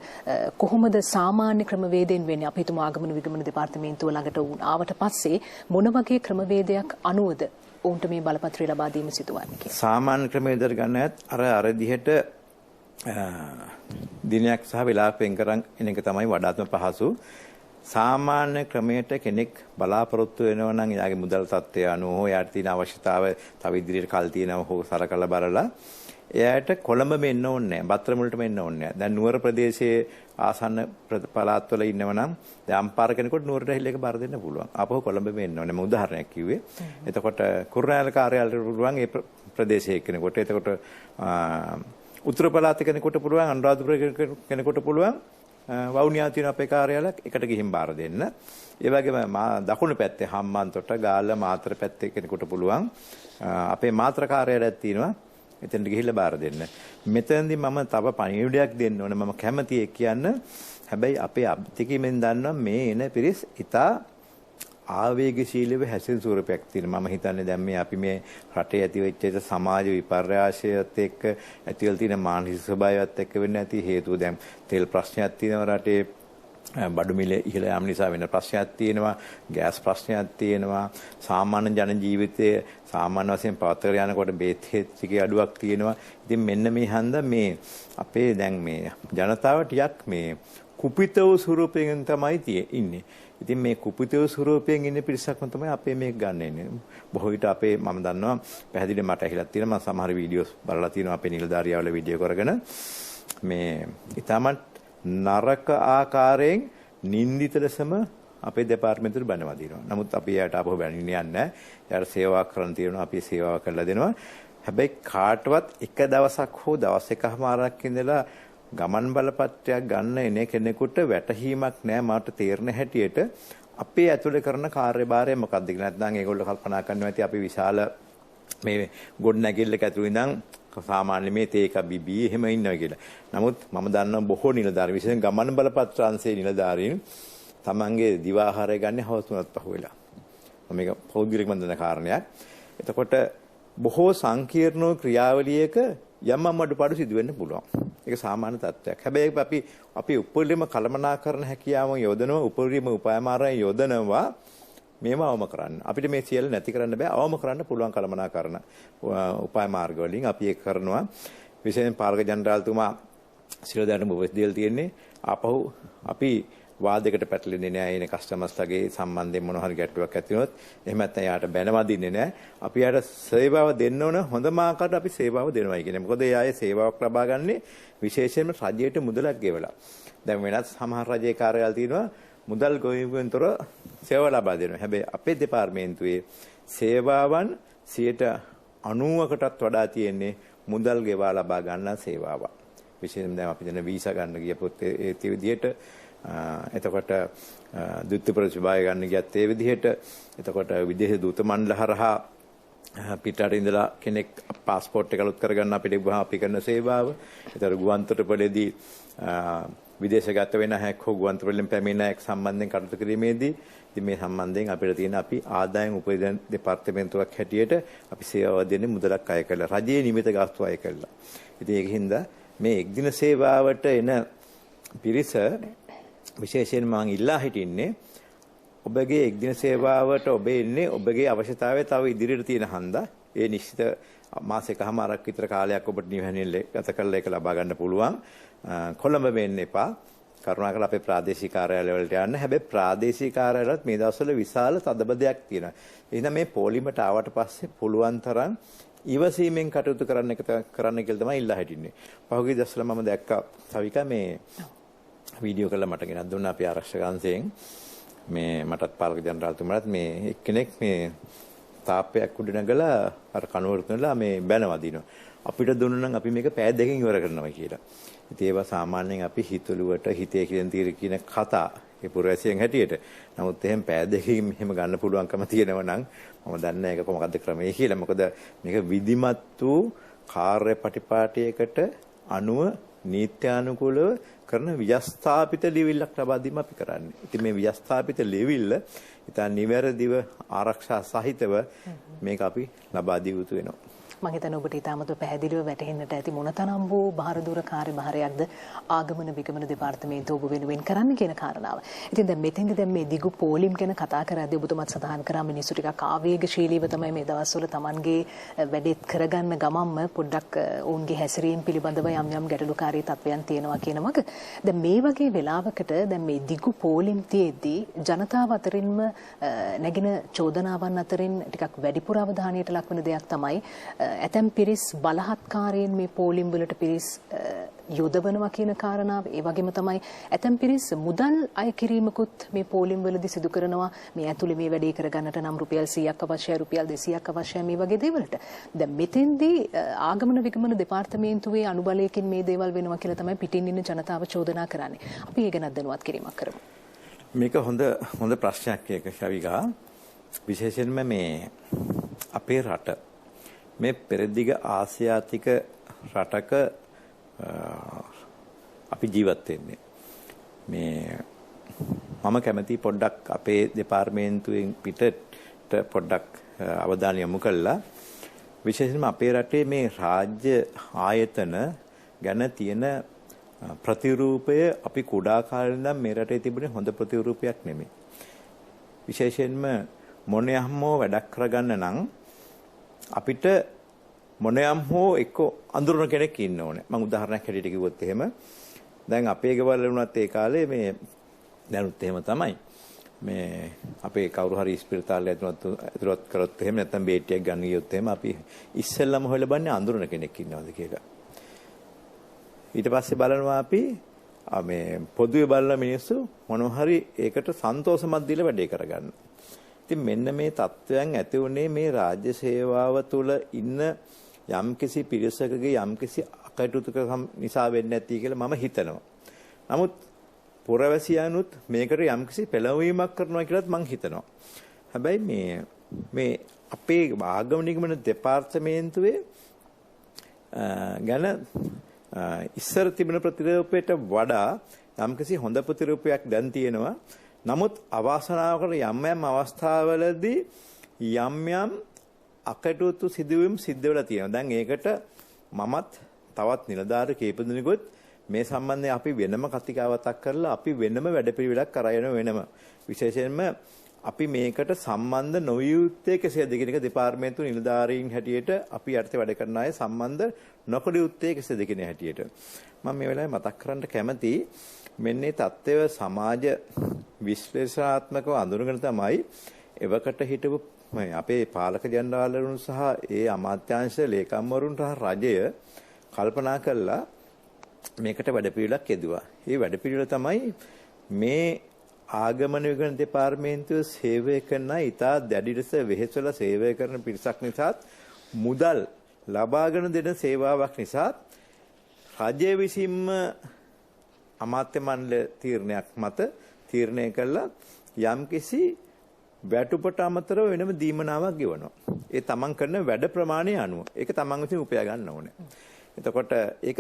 කොහොමද සාමාන්‍ය ක්‍රමවේදයෙන් වෙන්නේ? අපි හිතමු ආගමන විගමන දෙපාර්තමේන්තුව ළඟට ආවට පස්සේ මොන වගේ ක්‍රමවේදයක් අනුවද ඔවුන්ට මේ බලපත්‍රය ලබා දීම සිදුවන්නේ කියලා? සාමාන්‍ය ක්‍රමවේදයට ගන්නත් අර දිහට දිනයක් සහ වෙලාවක් වෙන් කරන් එන එක තමයි වඩාත්ම පහසු. සාමාන්‍ය ක්‍රමයට කෙනෙක් බලාපොරොත්තු වෙනවා නම් එයාගේ මුදල් තත්ත්වය අනුව හෝ එයාට තියෙන අවශ්‍යතාවය තව ඉදිරියට කල් තියෙනව හෝ සරකලා බලලා එයාට කොළඹ එන්න ඕනේ නැහැ. බත්‍රමුලටම එන්න ඕනේ නැහැ. දැන් නුවර ප්‍රදේශයේ ආසන්න පළාත්වල ඉන්නව නම් දැන් අම්පාර කෙනෙකුට නුවරට ඇහිලා එක බාර දෙන්න පුළුවන්. ආපහු කොළඹ එන්න ඕනේ. මම උදාහරණයක් කිව්වේ. එතකොට කුරුණෑගල කාර්යාලයට පුළුවන් ඒ ප්‍රදේශයේ කෙනෙකුට. එතකොට උත්තර පළාතේ කෙනෙකුට පුළුවන්, අනුරාධපුර කෙනෙකුට පුළුවන් වවුනියා තියෙන අපේ කාර්යාලයක් එකට ගිහින් බාර දෙන්න. ඒ වගේම දකුණු පැත්තේ හම්බන්තොට, ගාල්ල, මාතර පැත්තේ කෙනෙකුට පුළුවන් අපේ මාතර කාර්යාලයක් තියෙනවා. එතනට ගිහිල්ලා බාර දෙන්න. මෙතනදී මම තව පණිවිඩයක් දෙන්න ඕනේ. මම කැමතියි කියන්න. හැබැයි අපේ අත්දැකීමෙන් දන්නවා මේ එන පිරිස් ඉතා ආවේගශීලීව හැසිරෙන ස්වරූපයක් තියෙනවා. මම හිතන්නේ දැන් මේ අපි මේ රටේ ඇති වෙච්ච සමාජ විපර්යාසයත් එක්ක ඇතිවලා තියෙන මානසික ස්වභාවයත් එක්ක වෙන්න ඇති හේතුව දැන් තෙල් ප්‍රශ්නයක් තියෙනවා රටේ. බඩු මිල ඉහළ යාම නිසා වෙන ප්‍රශ්නයක් තියෙනවා. ගෑස් ප්‍රශ්නයක් තියෙනවා. සාමාන්‍ය ජන ජීවිතයේ සාමාන්‍ය වශයෙන් පවත්වාගෙන යනකොට බේත් ටිකේ අඩුවක් තියෙනවා. ඉතින් මෙන්න මේ හන්ද මේ අපේ දැන් මේ ජනතාව ටිකක් මේ කුපිත වූ ස්වරූපයෙන් තමයි ඉන්නේ. ඉතින් මේ කුපිත වූ ස්වරූපයෙන් ඉන්න පිරිසක්ම තමයි අපේ මේක ගන්න ඉන්නේ. බොහෝ විට අපේ මම දන්නවා පැහැදිලිව මට ඇහිලා තියෙනවා. මම සමහර වීඩියෝස් බලලා තියෙනවා අපේ නිලධාරියාවල වීඩියෝ කරගෙන මේ ඊටමත් නරක ආකාරයෙන් නින්දිත ලෙසම අපේ දෙපාර්තමේන්තුවට බැනවා දිනවා. නමුත් අපි එයාට ආපහු බැනින්නේ නැහැ. එයාට සේවා කරන්න තියෙනවා. අපි සේවාව කරලා දෙනවා. හැබැයි කාටවත් එක දවසක් හෝ දවස් එකමාරක් ඉඳලා ගමන් බලපත්‍රයක් ගන්න එන කෙනෙකුට වැටහීමක් නැහැ. මාට තේරෙන හැටියට අපේ ඇතුලේ කරන කාර්යභාරය මොකක්ද කියලා. නැත්නම් ඒගොල්ලෝ කල්පනා කරනවා ඇති අපි විශාල මේ ගොඩනැගිල්ලක ඇතුළේ ඉඳන් සාමාන්‍ය මේ තේක බිබී එහෙම ඉන්නවා කියලා. නමුත් මම දන්නවා බොහෝ නිලධාරීන් විශේෂයෙන් ගමන් බලපත්‍ර අංශයේ නිලධාරීන් තමන්ගේ දිවාහාරය ගන්න හවස් 3ක් පහුවෙලා. මේක පෞද්ගලික මන්දන කාරණයක්. එතකොට බොහෝ සංකීර්ණ ක්‍රියාවලියක යම් අඩුපාඩු සිදු වෙන්න පුළුවන්. ඒක සාමාන්‍ය තත්ත්වයක්. හැබැයි අපි උපරිම කළමනාකරණ හැකියාව යොදනවා, උපරිම උපායමාරයන් යොදනවා මේව අවම කරන්න. අපිට මේ සියල්ල නැති කරන්න බෑ. අවම කරන්න පුළුවන් කළමනාකරණ උපාය මාර්ග වලින් අපි ඒක කරනවා. විශේෂයෙන් පාලක ජනරාල්තුමා සියලු දැනුම උපදෙස් දීලා තියෙන්නේ. ආපහු අපි වාදයකට පැටලෙන්නේ නැහැ. එනේ කස්ටමර්ස්ලාගේ සම්බන්ධයෙන් මොන හරි ගැටලුවක් ඇති වුණොත් එහෙම නැත්නම් යාට බැනවදින්නේ නැහැ. අපි යාට සේවාව දෙන්න ඕන හොඳම ආකාරයට අපි සේවාව දෙනවායි කියන්නේ. මොකද ඒ අය සේවාවක් ලබා ගන්නේ විශේෂයෙන්ම රජයට මුදලක් ගෙවලා. දැන් වෙනත් සමහර රජයේ කාර්යාලය තියෙනවා මුදල් ගෙවීමෙන්තර සේවා ලබා දෙනවා. හැබැයි අපේ දෙපාර්තමේන්තුවේ සේවාවන් 90%කටත් වඩා තියෙන්නේ මුදල් ගෙවා ලබා ගන්න සේවාවක්. විශේෂයෙන්ම දැන් අපි දෙන වීසා ගන්න ගියපොත් ඒ විදිහට එතකොට ද්විත්ව ප්‍රතිභාය ගන්න ගියත් ඒ විදිහට එතකොට විදේශ දූත මණ්ඩල හරහා පිටරට ඉඳලා කෙනෙක් પાස්පෝර්ට් එක අලුත් කරගන්න අපිට අපි කරන සේවාව. ඒතර ගුවන්තොටුපළේදී විදේශගත වෙන හැක් හෝ ගුවන්තොටුපළෙන් පැමිණෙන හැක් සම්බන්ධයෙන් කටයුතු කිරීමේදී ඉතින් මේ සම්බන්ධයෙන් අපිට තියෙන අපි ආදායම් උපයන දෙපාර්තමේන්තුවක් හැටියට අපි සේවාව දෙන්නේ මුදලක් අය කරලා රජයේ නියමිත ගාස්තු අය කරලා. ඉතින් ඒකින්ද මේ එක්දින සේවාවට එන පිරිස විශේෂයෙන් මම ඉල්ලා හිටින්නේ ඔබගේ එක්දින සේවාවට ඔබ එන්නේ ඔබගේ අවශ්‍යතාවය තව ඉදිරියට තියෙන හන්දා ඒ නිශ්චිත මාසෙකමාරක් විතර කාලයක් ඔබට නිවැරදිව ගත කරලා ඒක ලබා ගන්න පුළුවන්. කොළඹ වෙන්න එපා. කරුණාකරලා අපේ ප්‍රාදේශීය කාර්යාලය වලට යන්න. හැබැයි ප්‍රාදේශීය කාර්යාලවලත් මේ දවස්වල විශාල තදබදයක් තියෙනවා. එහෙනම් මේ පොලිමට ආවට පස්සේ පුළුවන් තරම් ඉවසීමෙන් කටයුතු කරන්න කියලා තමයි ඉල්ලා හිටින්නේ. පහුගිය දවස්වල මම දැක්කා සවිකා මේ වීඩියෝ කරලා මට ගෙනත් දුන්නා අපි ආරක්ෂක අංශයෙන්. මේ මටත් පාලක ජනරාල්තුමාට මේ එක්කෙනෙක් මේ තාප්පයක් උඩ නැගලා අර කනුවරතුනලා මේ බැනවදිනවා. අපිට දුන්නා නම් අපි මේක පෑ දෙකකින් ඉවර කරනවා කියලා. ඉතින් ඒවා සාමාන්‍යයෙන් අපි හිතලුවට හිතේ කියන කියන කතා ඒ පුරවැසියන් හැටියට. නමුත් එහෙම පෑ දෙකකින් මෙහෙම ගන්න පුළුවන්කම තියෙනවා නම් මම දන්නේ ඒක කොහොමද ක්‍රමයේ කියලා. මොකද මේක විධිමත් වූ කාර්ය පටිපාටියකට අනුව නීත්‍යානුකූලව කරන ව්‍යවස්ථාපිත ලියවිල්ලක් ලබා දීම අපි කරන්නේ. ඉතින් මේ ව්‍යවස්ථාපිත ලියවිල්ල ඉතින් නිවැරදිව ආරක්ෂා සහිතව මේක අපි ලබා දිය යුතු වෙනවා. මම හිතන්නේ ඔබට ඊටමතු පැහැදිලිව වැටහෙන්නට ඇති මොනතරම් වූ බාහිර කාර්යභාරයක්ද ආගමන විගමන දෙපාර්තමේන්තුව ඔබ වෙනුවෙන් කරන්න කියන කාරණාව. ඉතින් දැන් මෙතෙන්දී දැන් මේ දිගු පෝලිම් ගැන කතා කරද්දී ඔබතුමත් සඳහන් කරා මිනිස්සු ටිකක් ආවේගශීලීව තමයි මේ දවස්වල Tamanගේ වැඩේත් කරගන්න ගමම්ම පොඩ්ඩක් ඔවුන්ගේ හැසිරීම පිළිබඳව යම් ගැටලුකාරී තත්වයන් තියෙනවා කියනවාක. දැන් මේ වගේ වෙලාවකට දැන් මේ දිගු පෝලිම් තියේදී ජනතාව අතරින්ම නැගින චෝදනාවන් අතරින් ටිකක් වැඩිපුර අවධානයට ලක්වන දෙයක් තමයි ඇතැම් පිරිස් බලහත්කාරයෙන් මේ පෝලිම් වලට පිරිස් යොදවනවා කියන කාරණාව. ඒ වගේම තමයි ඇතැම් පිරිස් මුදල් අය කිරීමකුත් මේ පෝලිම් වලදී සිදු කරනවා. මේ ඇතුලේ මේ වැඩේ කරගන්නට නම් රුපියල් 100ක් අවශ්‍යයි, රුපියල් 200ක් අවශ්‍යයි මේ වගේ දේවල්ට. දැන් මෙතෙන්දී ආගමන විගමන දෙපාර්තමේන්තුවේ අනුබලයකින් මේ දේවල් වෙනවා කියලා තමයි පිටින් ඉන්න ජනතාව චෝදනා කරන්නේ. අපි ඒ ගැන දැනුවත් කිරීමක් කරමු. මේක හොඳ ප්‍රශ්නයක් එක ශවිකා. විශේෂයෙන්ම මේ අපේ රට මේ පෙරදිග ආසියාතික රටක අපි ජීවත් වෙන්නේ. මේ මම කැමති පොඩ්ඩක් අපේ දෙපාර්තමේන්තුවෙන් පිටට පොඩ්ඩක් අවධානය යොමු කළා. විශේෂයෙන්ම අපේ රටේ මේ රාජ්‍ය ආයතන ගැන තියෙන ප්‍රතිරූපය අපි කුඩා කාලේ ඉඳන් මේ රටේ තිබුණේ හොඳ ප්‍රතිරූපයක් නෙමෙයි. විශේෂයෙන්ම මොනියම් හෝ වැඩක් කරගන්න නම් අපිට මොනියම් හෝ එක්ක අඳුරන කෙනෙක් ඉන්න ඕනේ. මම උදාහරණයක් හැටියට කිව්වොත් එහෙම දැන් අපේ ගෙවල් වුණත් ඒ කාලේ මේ දැනුත් එහෙම තමයි. මේ අපේ කවුරු හරි ස්පිරිතාලේ ඇතුළත් කරොත් එහෙම නැත්නම් බේටියක් ගන්න ගියොත් එහෙම අපි ඉස්සෙල්ලම හොයලා බලන්නේ අඳුරන කෙනෙක් ඉන්නවද කියලා. ඊට පස්සේ බලනවා අපි මේ පොදුවේ බලන මිනිස්සු මොනවා හරි ඒකට සන්තෝෂමත් දීලා වැඩේ කරගන්න. ඉතින් මෙන්න මේ தත්වයන් ඇති වුණේ මේ රාජ්‍ය සේවාව තුළ ඉන්න යම්කිසි පිරිසකගේ යම්කිසි අකටයුතුකම් නිසා වෙන්නේ නැති කියලා මම හිතනවා. නමුත් පුරවැසියනුත් මේකට යම්කිසි පෙළවීමක් කරනවා කියලාත් මම හිතනවා. හැබැයි මේ අපේ ආගමන නිගමන දෙපාර්තමේන්තුවේ ගැන ඉස්සර තිබෙන ප්‍රතිරූපයට වඩා යම්කිසි හොඳ ප්‍රතිරූපයක් දැන් තියෙනවා. නමුත් අවාසනාවකට යම් අවස්ථාවලදී යම් අකටයුතු සිදුවීම් සිද්ධ වෙලා තියෙනවා. දැන් ඒකට මමත් තවත් නිලධාරී කීප දෙනෙකුත් මේ සම්බන්ධයෙන් අපි වෙනම කතිකාවතක් කරලා අපි වෙනම වැඩපිළිවෙලක් කරගෙන වෙනම විශේෂයෙන්ම අපි මේකට සම්බන්ධ නොවිය යුත්තේ කෙසේද කියන එක දෙපාර්තමේන්තු නිලධාරීන් හැටියට අපි යටතේ වැඩ කරන අය සම්බන්ධ නොකළ යුත්තේ කෙසේද කියන හැටියට මම මේ වෙලාවේ මතක් කරන්න කැමතියි. මෙන්න මේ தත්ත්වය සමාජ විශ්ලේෂණාත්මකව අඳුරගෙන තමයි එවකට හිටපු අපේ පාලක ජනරාල්වරුන් සහ ඒ අමාත්‍යාංශ ලේකම්වරුන් සහ රජය කල්පනා කළා මේකට වැඩපිළිවෙලක් යෙදුවා. මේ වැඩපිළිවෙල තමයි මේ ආගමන විගමන දෙපාර්තමේන්තුව සේවය කරන ඉතා දැඩි ලෙස වෙහෙසලා සේවය කරන පිරිසක් නිසාත් මුදල් ලබාගෙන දෙන සේවාවක් නිසාත් රජය විසින්ම අමාත්‍ය මණ්ඩල තීරණයක් මත තීරණය කළා යම්කිසි වැටුපට අමතරව වෙනම දීමනාවක් ගෙවනවා. ඒ තමන් කරන වැඩ ප්‍රමාණය අනුව. ඒක තමන් විසින් උපයා ගන්න ඕනේ. එතකොට ඒක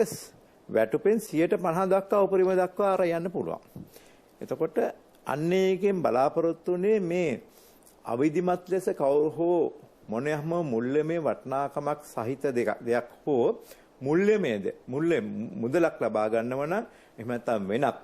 වැටුපෙන් 50% දක්වා උපරිම දක්වා අර යන්න පුළුවන්. එතකොට අන්න ඒකෙන් බලාපොරොත්තු වෙන්නේ මේ අවිධිමත් ලෙස කවුරු හෝ මොනියම් මුල්‍යමේ වටිනාකමක් සහිත දෙයක් හෝ මුදලක් ලබා ගන්නව නම් එහෙම නැත්නම් වෙනත්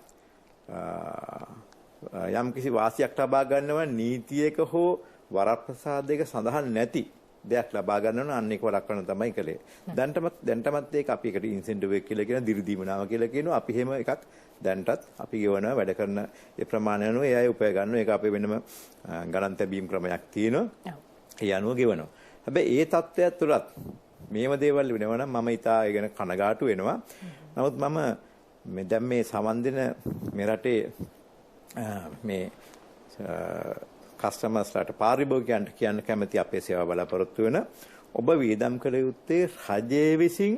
යම් කිසි වාසියක් ලබා ගන්නව නීතියක හෝ වරප්‍රසාදයක සඳහන් නැති දෙයක් ලබා ගන්න ඕන අන්න ඒක වරක් කරන තමයි කළේ. දැන්ටමත් ඒක අපි එකට ඉන්සෙන්ටිව් එක කියලා කියන දිරි දීමනාව කියලා කියනවා. අපි එහෙම එකක් දැන්ටත් අපි ගෙවනවා වැඩ කරන ඒ ප්‍රමාණය අනුව ඒ අය උපය ගන්නවා. ඒක අපේ වෙනම ගණන් තැබීම් ක්‍රමයක් තියෙනවා. ඒ අනුව ගෙවනවා. හැබැයි ඒ තත්ත්වයක් තුලත් මේව දේවල් වෙනවා නම් මම ඊටා ඒ ගැන කනගාටු වෙනවා. නමුත් මම දැන් මේ සමන් දෙන මේ රටේ මේ කස්ටමර්ස්ලාට පාරිභෝගිකයන්ට කියන්න කැමති අපේ සේවා බලාපොරොත්තු වෙන ඔබ වියදම් කළ යුත්තේ රජයේ විසින්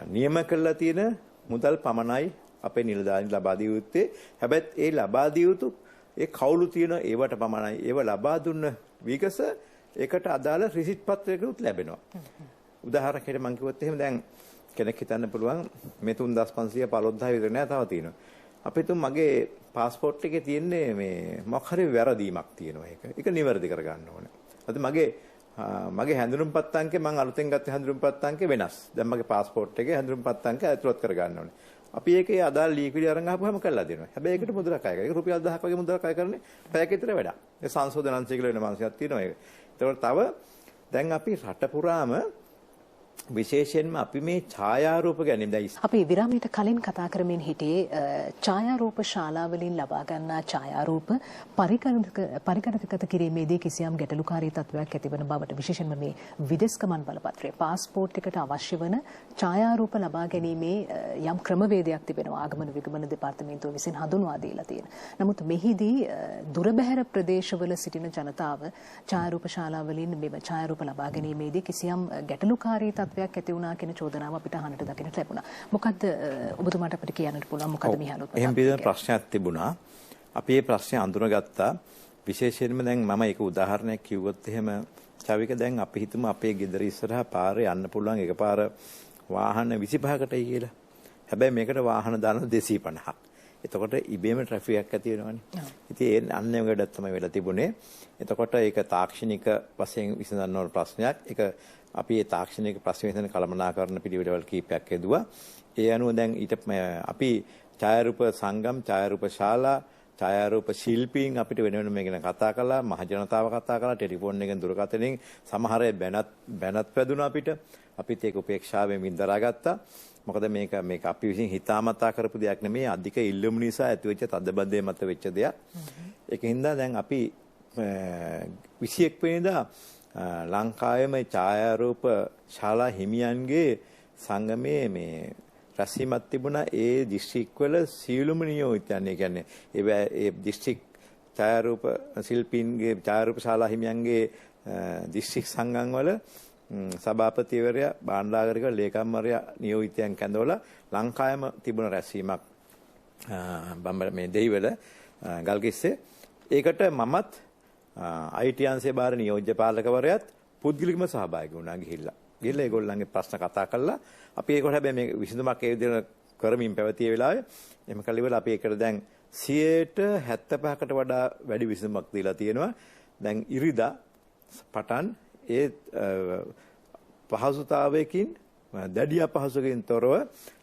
නියම කරලා තියෙන මුදල් පමණයි අපේ නිලධාරීන් ලබා දිය යුත්තේ. හැබැයි ඒ ලබා දිය යුතු ඒ කවුළු තියෙන ඒවට පමණයි. ඒව ලබා දුන්න විගස ඒකට අදාළ රිසිට් පත්‍රයකුත් ලැබෙනවා. උදාහරණයකට මම කිව්වොත් එහෙම දැන් කෙනෙක් හිතන්න පුළුවන් මේ 3550 විතර නෑ තව තියෙනවා. අපි තුන් මගේ પાස්පෝර්ට් එකේ තියෙන්නේ මේ මොකක් හරි වැරදීමක් තියෙනවා ඒක. ඒක නිවැරදි කරගන්න ඕනේ. අද මගේ හැඳුනුම්පත් අංකේ මම අලුතෙන් ගත්ත හැඳුනුම්පත් අංකේ වෙනස්. දැන් මගේ પાස්පෝර්ට් එකේ හැඳුනුම්පත් අංකය ඇතුළත් කරගන්න ඕනේ. අපි ඒකේ අදාළ ලීක්විඩි අරන් ආපුවම කරලා දෙනවා. හැබැයි ඒකට මුදලක් අය කරා. ඒක රුපියල් 1000ක් වගේ මුදලක් අය කරන්නේ පැයක විතර වැඩක්. ඒ සංශෝධන අංශය කියලා වෙන මාසයක් තියෙනවා ඒක. ඒතකොට තව දැන් අපි රට පුරාම විශේෂයෙන්ම අපි මේ ඡායාරූප ගැනීම දැන් අපි විරාමයට කලින් කතා කරමින් හිටියේ ඡායාරූප ශාලාවලින් ලබා ගන්නා ඡායාරූප පරිගණකගත කිරීමේදී කිසියම් ගැටලුකාරී තත්ත්වයක් ඇතිවන බවට විශේෂයෙන්ම මේ විදෙස් ගමන් බලපත්‍රය પાස්පෝර්ට් එකට අවශ්‍ය වන ඡායාරූප ලබා ගැනීමේ යම් ක්‍රමවේදයක් තිබෙනවා ආගමන විගමන දෙපාර්තමේන්තුව විසින් හඳුන්වා දීලා තියෙනවා. නමුත් මෙහිදී දුරබැහැර ප්‍රදේශවල සිටින ජනතාව ඡායාරූප ශාලාවලින් මෙම ඡායාරූප ලබා ගැනීමේදී කිසියම් ගැටලුකාරී තත්ත්වයක් ඇති වුණා කියන චෝදනාව අපිට අහන්නට දකින්නට ලැබුණා. මොකද්ද ඔබතුමාට අපිට කියන්නට පුළුවන් මොකද්ද මේ අලුත් එහෙම පිළිබඳ ප්‍රශ්නයක් තිබුණා. අපි මේ ප්‍රශ්නේ අඳුනගත්තා. විශේෂයෙන්ම දැන් මම ඒක උදාහරණයක් කිව්වොත් එහෙම චවික දැන් අපි හිතමු අපේ ගෙදර ඉස්සරහා පාරේ යන්න පුළුවන් එකපාර වාහන 25කටයි කියලා. හැබැයි මේකට වාහන දාන 250ක්. එතකොට ඉබේම ට්‍රැෆික් එකක් ඇති වෙනවනේ. ඉතින් ඒ අන්නේ වලට තමයි වෙලා තිබුණේ. එතකොට ඒක තාක්ෂණික වශයෙන් විසඳන්න ඕන ප්‍රශ්නයක්. ඒක අපි මේ තාක්ෂණික ප්‍රශ්න විසඳන කළමනාකරණ පිළිවෙලවල් කීපයක් යෙදුවා. ඒ අනුව දැන් ඊට අපි ඡායාරූප සංගම්, ඡායාරූප ශාලා, ඡායාරූප ශිල්පීන් අපිට වෙන වෙනම ගැන කතා කළා, මහ ජනතාව කතා කළා, ටෙලිෆෝන් එකෙන් දුරකථනයෙන් සමහර අය බැනත් වැදුනා අපිට. අපිත් ඒක උපේක්ෂාවෙන් වින්දරාගත්තා. මොකද මේක අපි විසින් හිතාමතා කරපු දෙයක් නෙමෙයි, අධික ඉල්ලුම නිසා ඇතිවෙච්ච තදබදයේ මත වෙච්ච දෙයක්. ඒකින්ද දැන් අපි 21 වෙනිදා ලංකාවේම ඡායාරූප ශාලා හිමියන්ගේ සංගමයේ මේ රැස්වීමක් තිබුණා. ඒ දිස්ත්‍රික්කවල සියලුම නියෝජිතයන්, ඒ කියන්නේ ඒ දිස්ත්‍රික් ඡායාරූප ශිල්පීන්ගේ ඡායාරූප ශාලා හිමියන්ගේ දිස්ත්‍රික් සංගම් වල සභාපතිවරයා, භාණ්ඩාගාරික ලේකම්වරයා නියෝජිතයන් කැඳවලා ලංකාවේම තිබුණ රැස්වීමක් මේ දෙහිවල ගල්කිස්සේ. ඒකට මමත් IT අංශයේ බාර නියෝජ්‍ය පාලකවරයාත් පුද්ගලිකව සහභාගී වුණා ගිහිල්ලා ඒගොල්ලන්ගේ ප්‍රශ්න කතා කළා. අපි ඒකට හැබැයි මේ විසඳුමක් ඒ විදිහට කරමින් පැවතිය වෙලාවේ එහෙම කළ ඉවරලා අපි ඒකට දැන් 75%කට වඩා වැඩි විසඳුමක් දීලා තියෙනවා. දැන් ඉරිදා පටන් ඒ පහසුතාවයකින් දැඩි අපහසුකකින් තොරව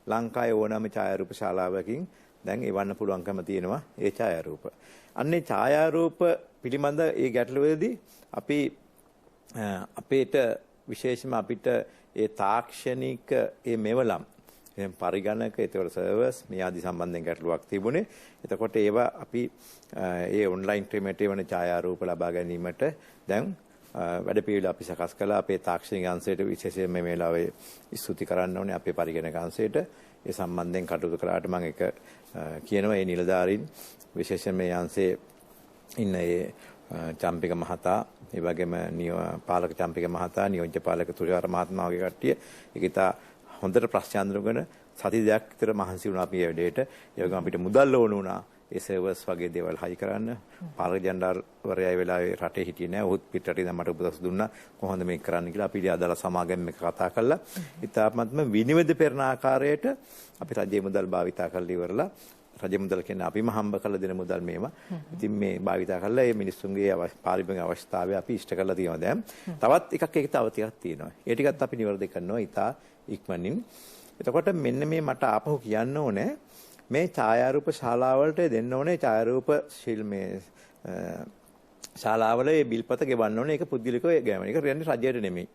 ලංකාවේ ඕනෑම ඡායාරූප ශාලාවකින් දැන් එවන්න පුළුවන්කම තියෙනවා ඒ ඡායාරූප. අන්නේ ඡායාරූප පිළිබඳ ඒ ගැටලුවේදී අපි අපේට විශේෂයෙන්ම අපිට ඒ තාක්ෂණික ඒ මෙවලම් එහෙනම් පරිගණක ඒතකොට සර්වර්ස් මේ ආදි සම්බන්ධයෙන් ගැටලුවක් තිබුණේ. එතකොට ඒවා අපි ඒ ඔන්ලයින් ක්‍රමයට වෙන ඡායාරූප ලබා ගැනීමට දැන් වැඩපිළිවෙල අපි සකස් කළා. අපේ තාක්ෂණික අංශයට විශේෂයෙන් මේ වෙලාවේ ස්තුති කරන්න ඕනේ අපේ පරිගණක අංශයට. ඒ සම්බන්ධයෙන් කටයුතු කළාට මම ඒක කියනවා ඒ නිලධාරීන් විශේෂයෙන් මේ අංශයේ ඉන්න ඒ චම්පික මහතා, ඒ වගේම පාලක චම්පික මහතා, නියෝජ්‍ය පාලක තුෂාර මහත්මයා වගේ කට්ටිය ඒක ඉතා හොඳට ප්‍රශ්න අඳුරගෙන සති දෙකක් විතර මහන්සි වුණා අපි මේ වැඩේට. ඒ වගේම අපිට මුදල් ඕන වුණා ඒ සර්වර්ස් වගේ දේවල් හයි කරන්න. පාලක ජෙනරාල්වරයා ඒ වෙලාවේ රටේ හිටියේ නෑ. ඔහුත් පිටරටින් මට උපදෙස් දුන්නා කොහොමද මේක කරන්න කියලා. අපි අදාළ සමාගම් එක කතා කළා. ඉතාමත්ම විනිවිද පෙරණ ආකාරයට අපි රජයේ මුදල් භාවිතා කරලා ඉවරලා, රජ මුදල් කියන්නේ අපිම හම්බ කරලා දෙන මුදල් මේවා. ඉතින් මේ භාවිතා කරලා මේ මිනිස්සුන්ගේ පාරිභෝගික අවශ්‍යතාවය අපි ඉෂ්ට කරලා තියෙනවා දැන්. තවත් එකක් ඒක තව ටිකක් තියෙනවා. ඒ ටිකත් අපි නිවැරදි කරනවා ඉතා ඉක්මනින්. එතකොට මෙන්න මේ මට ආපහු කියන්න ඕනේ මේ ඡායාරූප ශාලාවලට දෙන්න ඕනේ ඡායාරූප ශාලාවල ඒ බිල්පත ගෙවන්න ඕනේ. ඒක පුද්ගලිකව ගෙවන්න. ඒක කියන්නේ රජයට නෙමෙයි.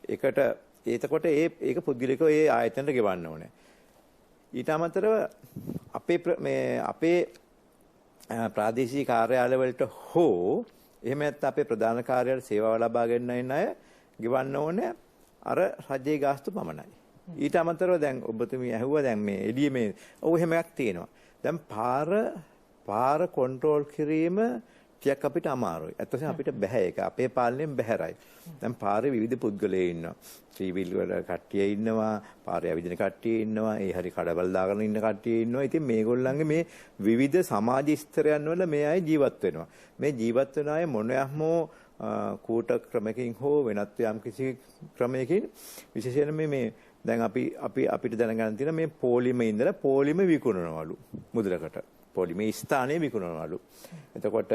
ඒකට එතකොට ඒක පුද්ගලිකව ඒ ආයතනට ගෙවන්න ඕනේ. ඊට අමතරව අපේ ප්‍රාදේශීය කාර්යාලය වලට හෝ එහෙම නැත්නම් අපේ ප්‍රධාන කාර්යාලයට සේවාව ලබා ගන්න අය ගෙවන්න ඕනේ අර රජයේ ගාස්තු පමණයි. ඊට අමතරව දැන් ඔබතුමී ඇහුවා දැන් මේ එළිය මේ ඔව් එහෙම එකක් තියෙනවා. දැන් පාර කන්ට්‍රෝල් කිරීම ටිකක් අපිට අමාරුයි. ඇත්තටම අපිට බෑ ඒක. අපේ පාලනයෙන් බැහැරයි. දැන් පාරේ විවිධ පුද්ගලයෝ ඉන්නවා. ත්‍රිවිල් වල කට්ටිය ඉන්නවා, පාරේ ඇවිදින කට්ටිය ඉන්නවා, ඒ හරි කඩවල් දාගෙන ඉන්න කට්ටිය ඉන්නවා. ඉතින් මේගොල්ලන්ගේ මේ විවිධ සමාජ ස්තරයන් වල මේ අය ජීවත් වෙනවා. මේ ජීවත් වෙන අය මොනවාමෝ කූට ක්‍රමකින් හෝ වෙනත් යම් කිසි ක්‍රමයකින් විශේෂයෙන්ම මේ දැන් අපිට දැනගන්න තියෙන මේ පොලිමේ ඉඳලා පොලිම විකුණනවලු මුදලකට. පොලිමේ ස්ථානයේ විකුණනවලු. එතකොට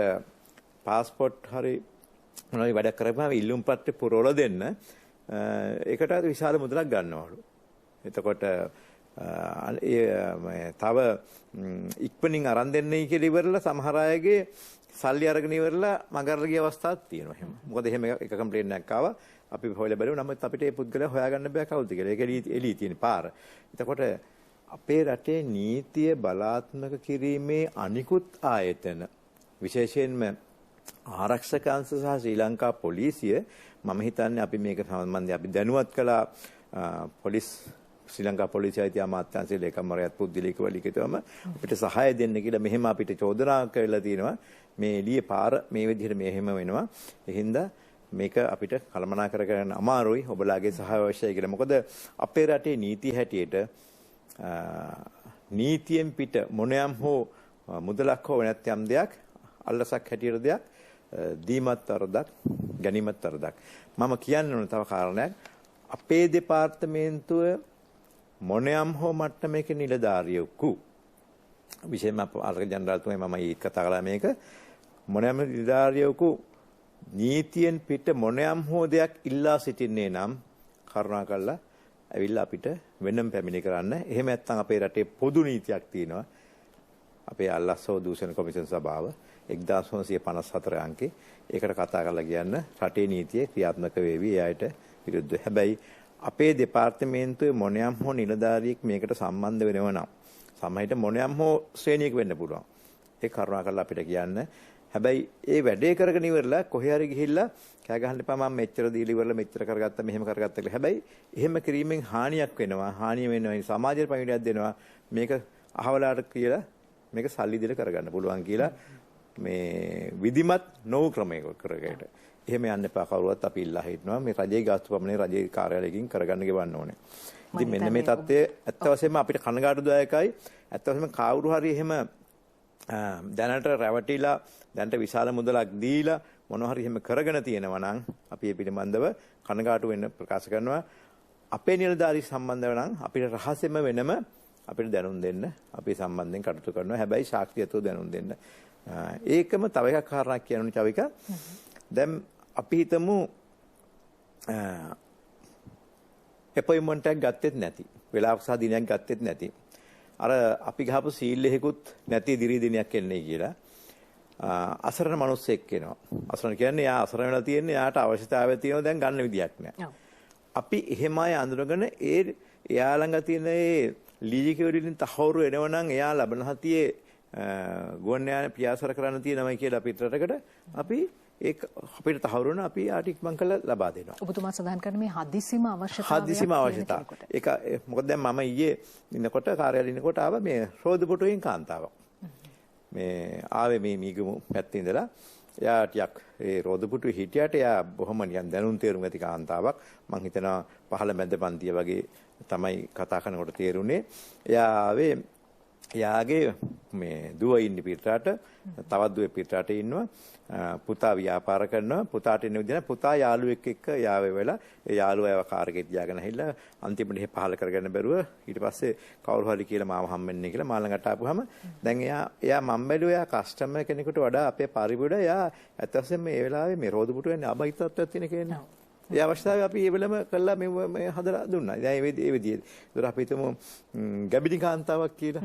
පාස්පෝර්ට් හරි මොනවයි වැඩ කරපුවාම ඉල්ලුම් පත්‍රේ පුරවලා දෙන්න ඒකට විශාල මුදලක් ගන්නවලු. එතකොට තව ඉක්මනින් අරන් දෙන්නයි කියලා ඉවරලා සමහර අයගේ සල්ලි අරගෙන ඉවරලා මගරලා ගිය අවස්ථාවක් තියෙනවා එහෙම. මොකද එහෙම එක කම්ප්ලේන්ට් එකක් ආවා. අපි හොයලා බලුවා නමුත් අපිට මේ පුද්ගලයා හොයාගන්න බෑ කවුද කියලා. ඒක එළී තියෙන පාර. එතකොට අපේ රටේ නීතිය බලාත්මක කිරීමේ අනිකුත් ආයතන විශේෂයෙන්ම ආරක්ෂක අංශ සහ ශ්‍රී ලංකා පොලිසිය මම හිතන්නේ අපි මේක සම්බන්ධයෙන් අපි දැනුවත් කළා පොලිස් ශ්‍රී ලංකා පොලිසිය අයිති අමාත්‍යාංශයේ ලේකම්වරයාත් පුද්ගලිකව ලිඛිතවම අපිට සහාය දෙන්න කියලා මෙහෙම අපිට චෝදනා කරලා තියෙනවා මේ එළියේ පාර මේ විදිහට මෙහෙම වෙනවා ඒ හින්දා මේක අපිට කළමනාකර ගන්න අමාරුයි ඔබලාගේ සහාය අවශ්‍යයි කියලා මොකද අපේ රටේ නීතිය හැටියට නීතියෙන් පිට මොනියම් හෝ මුදලක් හෝ නැත්නම් දෙයක් අල්ලසක් හැටියට දෙයක් දීමත් වරදක් ගැනීමත් වරදක් මම කියන්න ඕන තව කාරණයක් අපේ දෙපාර්තමේන්තුව මොනියම් හෝ මට්ටමක නිලධාරියෙකු විශේෂයෙන්ම ආරක ජනරාල්තුමයි මම ඊට කතා කළා මේක මොනියම් නිලධාරියෙකු නීතියෙන් පිට මොනියම් හෝ දෙයක් ඉල්ලා සිටින්නේ නම් කරුණාකරලා ඇවිල්ලා අපිට වෙනම පැමිණි කරන්න. එහෙම නැත්නම් අපේ රටේ පොදු නීතියක් තියෙනවා. අපේ අල්ලස්සෝ දූෂණ කොමිෂන් සභාව 1954 අංකේ ඒකට කතා කරලා කියන්න රටේ නීතිය ක්‍රියාත්මක වේවි එයාට විරුද්ධව. හැබැයි අපේ දෙපාර්තමේන්තුවේ මොනියම් හෝ නිලධාරියෙක් මේකට සම්බන්ධ වෙනව නම් සමහරවිට මොනියම් හෝ ශ්‍රේණියක වෙන්න පුළුවන්. ඒ කරුණාකරලා අපිට කියන්න. හැබැයි ඒ වැඩේ කරගෙන ඉවරලා කොහේ හරි ගිහිල්ලා කෑ ගහන්න එපා මම මෙච්චර දීලා ඉවරලා මෙච්චර කරගත්තා මෙහෙම කරගත්තා කියලා. හැබැයි එහෙම කිරීමෙන් හානියක් වෙනවා. හානිය වෙනවා. සමාජයට පණිවිඩයක් දෙනවා. මේක අහවලාට කියලා මේක සල්ලි දීලා කරගන්න පුළුවන් කියලා මේ විධිමත් නොවු ක්‍රමයකට. එහෙම යන්න එපා කවුරුවත් අපි ඉල්ලා හිටනවා. මේ රජයේ ගාස්තු පමණේ රජයේ කාර්යාලයකින් කරගන්න ගෙවන්න ඕනේ. ඉතින් මෙන්න මේ தත්ත්වය ඇත්ත වශයෙන්ම අපිට කනගාටුදායකයි. ඇත්ත වශයෙන්ම කවුරු හරි එහෙම දැනට රැවටිලා දැනට විශාල මුදලක් දීලා මොනවා හරි එහෙම කරගෙන තියෙනවා නම් අපි මේ පිළිබඳව කනගාටු වෙන්න ප්‍රකාශ කරනවා අපේ නිලධාරී සම්බන්ධව නම් අපිට රහසෙම වෙනම අපිට දැනුම් දෙන්න අපි සම්බන්ධයෙන් කටයුතු කරනවා හැබැයි සාක්ෂියතෝ දැනුම් දෙන්න ඒකම තව එකක් කාරණාවක් කියනෝනේ චවික දැන් අපි හිතමු අපොයින්ට්මන්ට් එකක් ගත්තෙත් නැති වෙලාවක සහ දිනයක් ගත්තෙත් නැති අර අපි ගහපු සීල් එකකුත් නැති දිරි දිනයක් එන්නේ කියලා අසරණ මිනිස්සෙක් කෙනවා. අසරණ කියන්නේ යා අසරණ වෙලා තියෙන්නේ යාට අවශ්‍යතාවය තියෙනවා දැන් ගන්න විදියක් නැහැ. අපි එහෙම අය අඳුරගෙන එයා ළඟ තියෙන ඒ ලීජිකවලින් තහවුරු වෙනවනම් එයා ලබන හතියේ ගුවන් යාන පියාසර කරන්න තියෙනවයි කියලා අපිට රටකට අපි ඒක අපිට තහවුරු වෙන අපි ආට ඉක්මන් කරලා ලබා දෙනවා. ඔබතුමා සඳහන් කරන මේ හදිසිම අවශ්‍යතාවය. ඒක මොකද දැන් මම ඊයේ ඉන්නකොට කාර්යාලේ ඉන්නකොට ආව මේ රෝදපොටුවෙන් කාන්තාවක්. මේ ආවේ මේ මීගමු පැත්තේ ඉඳලා එයා ටිකක් ඒ රෝදපොටුවේ හිටියට එයා බොහොම නිකන් දැනුම් තේරුම් ඇති කාන්තාවක්. මං හිතනවා පහළ මැද පන්තිය වගේ තමයි කතා කරනකොට තේරුනේ. එයා ආවේ එයාගේ මේ දුව ඉන්නේ පිටරට තවත් දුවේ පිටරට ඉන්නවා පුතා ව්‍යාපාර කරනවා පුතාට එන විදිහ පුතා යාළුවෙක් එක්ක යාවේ වෙලා ඒ යාළුවා කාර් එකේ තියාගෙන ඇහිලා අන්තිමට එහෙ පහල කරගන්න බැරුව ඊට පස්සේ කවුරු හරි කියලා මාව හම්බෙන්නේ කියලා මා ළඟට ආපුවාම දැන් එයා මම බැලුවා එයා කස්ටමර් කෙනෙකුට වඩා අපේ පරිපුඩ එයා ඇත්තටම මේ වෙලාවේ මේ රෝදපුටු වෙන්නේ අබයිතත්වයක් තියෙන කෙනෙක්. ඒ අවස්ථාවේ අපි ඒ වෙලම කළා මේ හදලා දුන්නා. දැන් ඒ විදිහේ. ඒතර අපි හිතමු ගැබිනි කාන්තාවක් කියලා.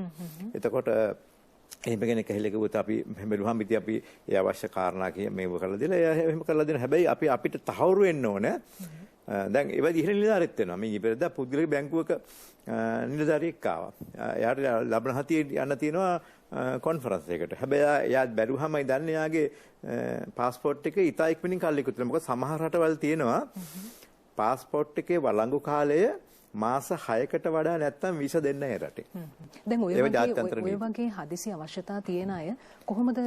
එතකොට එහෙම කෙනෙක් ඇහිලා කිව්වොත් අපි බැලුවම ඉතින් අපි ඒ අවශ්‍ය කාරණා මේව කරලා දීලා එහෙම කරලා දෙන හැබැයි අපිට තහවුරු වෙන්න ඕනේ. දැන් ඒ වගේ ඉහළ නිලධාරියෙක් වෙනවා. මේ ඉපෙරදා පුද්ගලික බැංකුවක නිලධාරියෙක් ආවා. එයාට ලබන හතියේ යන්න තියෙනවා කොන්ෆරන්ස් එකකට. හැබැයි එයා බැලුවමයි දන්නේ එයාගේ પાස්පෝර්ට් එක ඉතා ඉක්මනින් කල්ලිකුත් වෙනවා. මොකද සමහර රටවල් තියෙනවා પાස්පෝර්ට් එකේ වළංගු කාලය මාස 6කට වඩා නැත්තම් වීසා දෙන්න නැහැ රටේ. දැන් ඔය වගේ හදිසි අවශ්‍යතා තියෙන අය කොහොමද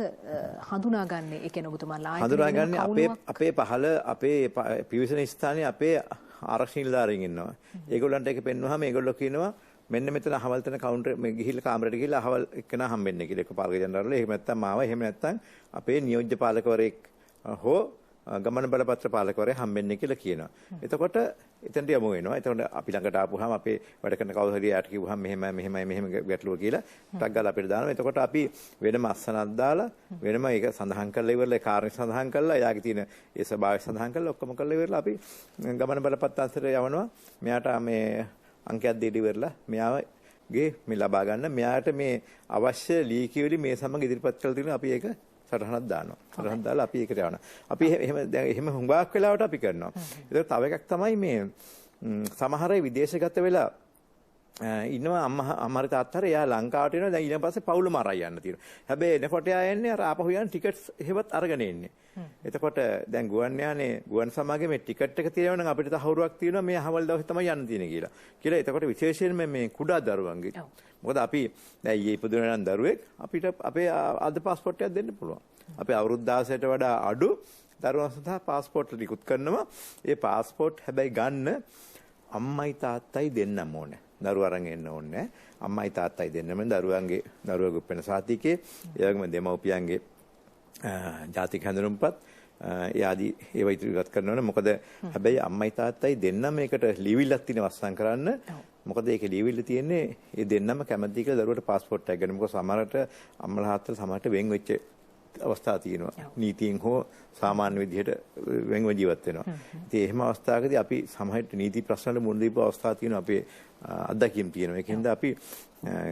හඳුනාගන්නේ? ඒ කියන්නේ ඔබතුමාලා හඳුනාගන්නේ අපේ පහළ අපේ පිවිසෙන ස්ථානයේ අපේ ආරක්ෂක නිලධාරීන් ඉන්නවා. ඒගොල්ලන්ට ඒක පෙන්වුවාම ඒගොල්ලෝ කියනවා මෙන්න මෙතන අහවල් තැන කවුන්ටර් මේ ගිහිල්ලා කාමරේට ගිහිල්ලා අහවල් එක්කෙනා හම්බෙන්නේ කියලා. ඒක පාලක ජනරාල්ලා එහෙම නැත්තම් මාව එහෙම නැත්තම් අපේ නියෝජ්‍ය පාලකවරයෙක් හෝ ගමන බලපත්‍ර පාලකවරයා හම්බෙන්නේ කියලා කියනවා. එතකොට එතනට යමු වෙනවා. එතකොට අපි ළඟට ආපුවාම අපේ වැඩ කරන කවුරු හරි යාට කිව්වහම මෙහෙම ගැටලුව කියලා ටක් ගාලා අපිට දානවා. එතකොට අපි වෙනම අස්සනක් දාලා වෙනම ඒක සඳහන් කරලා ඉවරලා කාර්ය සඳහන් කරලා එයාගේ තියෙන ඒ ස්වභාවය සඳහන් කරලා ඔක්කොම කරලා ඉවරලා අපි ගමන බලපත්‍ර අංශයට යවනවා. මෙයාට මේ අංකයක් දෙන්න ඉවරලා මෙයාගේ මේ ලබා ගන්න මෙයාට මේ අවශ්‍ය ලීකියවිලි මේ සමග ඉදිරිපත් කරලා තියෙනවා. අපි ඒක සටහනක් දානවා. සටහනක් දාලා අපි ඒකට යවනවා. අපි එහෙම හුඟක් වෙලාවට අපි කරනවා. ඒක තව එකක් තමයි මේ සමහර අය විදේශගත වෙලා ඉන්නවා අම්මාරි තාත්තාරේ එයා ලංකාවට එනවා. දැන් ඊට පස්සේ පවුලම අරන් යන්න තියෙනවා. හැබැයි එනකොට එයා එන්නේ අර ආපහු යන ටිකට්ස් එහෙවත් අරගෙන එන්නේ. එතකොට දැන් ගුවන් සමාගමේ මේ ටිකට් එක තියෙනවා නම් අපිට තහවුරුවක් තියෙනවා මේ අහවල් දවසේ තමයි යන්න තියෙන්නේ කියලා. එතකොට විශේෂයෙන්ම මේ කුඩා දරුවන්ගේ මොකද අපි දැන් ඊයේ ඉපදුන නම් දරුවෙක් අපිට අපේ අද પાස්පෝර්ට් එකක් දෙන්න පුළුවන්. අපි අවුරුදු 16ට වඩා අඩු දරුවන් සඳහා පාස්පෝර්ට් ටිකුත් කරනවා. ඒ පාස්පෝර්ට් හැබැයි ගන්න අම්මයි තාත්තයි දෙන්නම ඕනේ. දරුවා අරන් එන්න ඕනේ. අම්මයි තාත්තයි දෙන්නම දරුවගේ උපෙන සාතිකේ ඒ වගේම දෙමව්පියන්ගේ ජාතික හැඳුනුම්පත් ආදී ඒවා ඉදිරිපත් කරනවනේ. මොකද හැබැයි අම්මයි තාත්තයි දෙන්නම මේකට ලියවිල්ලක් තියෙන වස්සම් කරන්න. මොකද ඒකේ ලියවිල්ල තියෙන්නේ ඒ දෙන්නම කැමති කියලා දරුවට પાස්පෝර්ට් එකක් ගන්න. මොකද සමහරට අම්මලා තාත්තලා සමහරට වෙන් වෙච්ච අවස්ථා තියෙනවා. නීතියෙන් හෝ සාමාන්‍ය විදිහට වෙන්ව ජීවත් වෙනවා. ඉතින් එහෙම අවස්ථාවකදී අපි සමහරට නීති ප්‍රශ්න වල මුහුණ දීපු අවස්ථා තියෙනවා. අපේ අත්දැකීම් තියෙනවා. ඒකෙන්ද අපි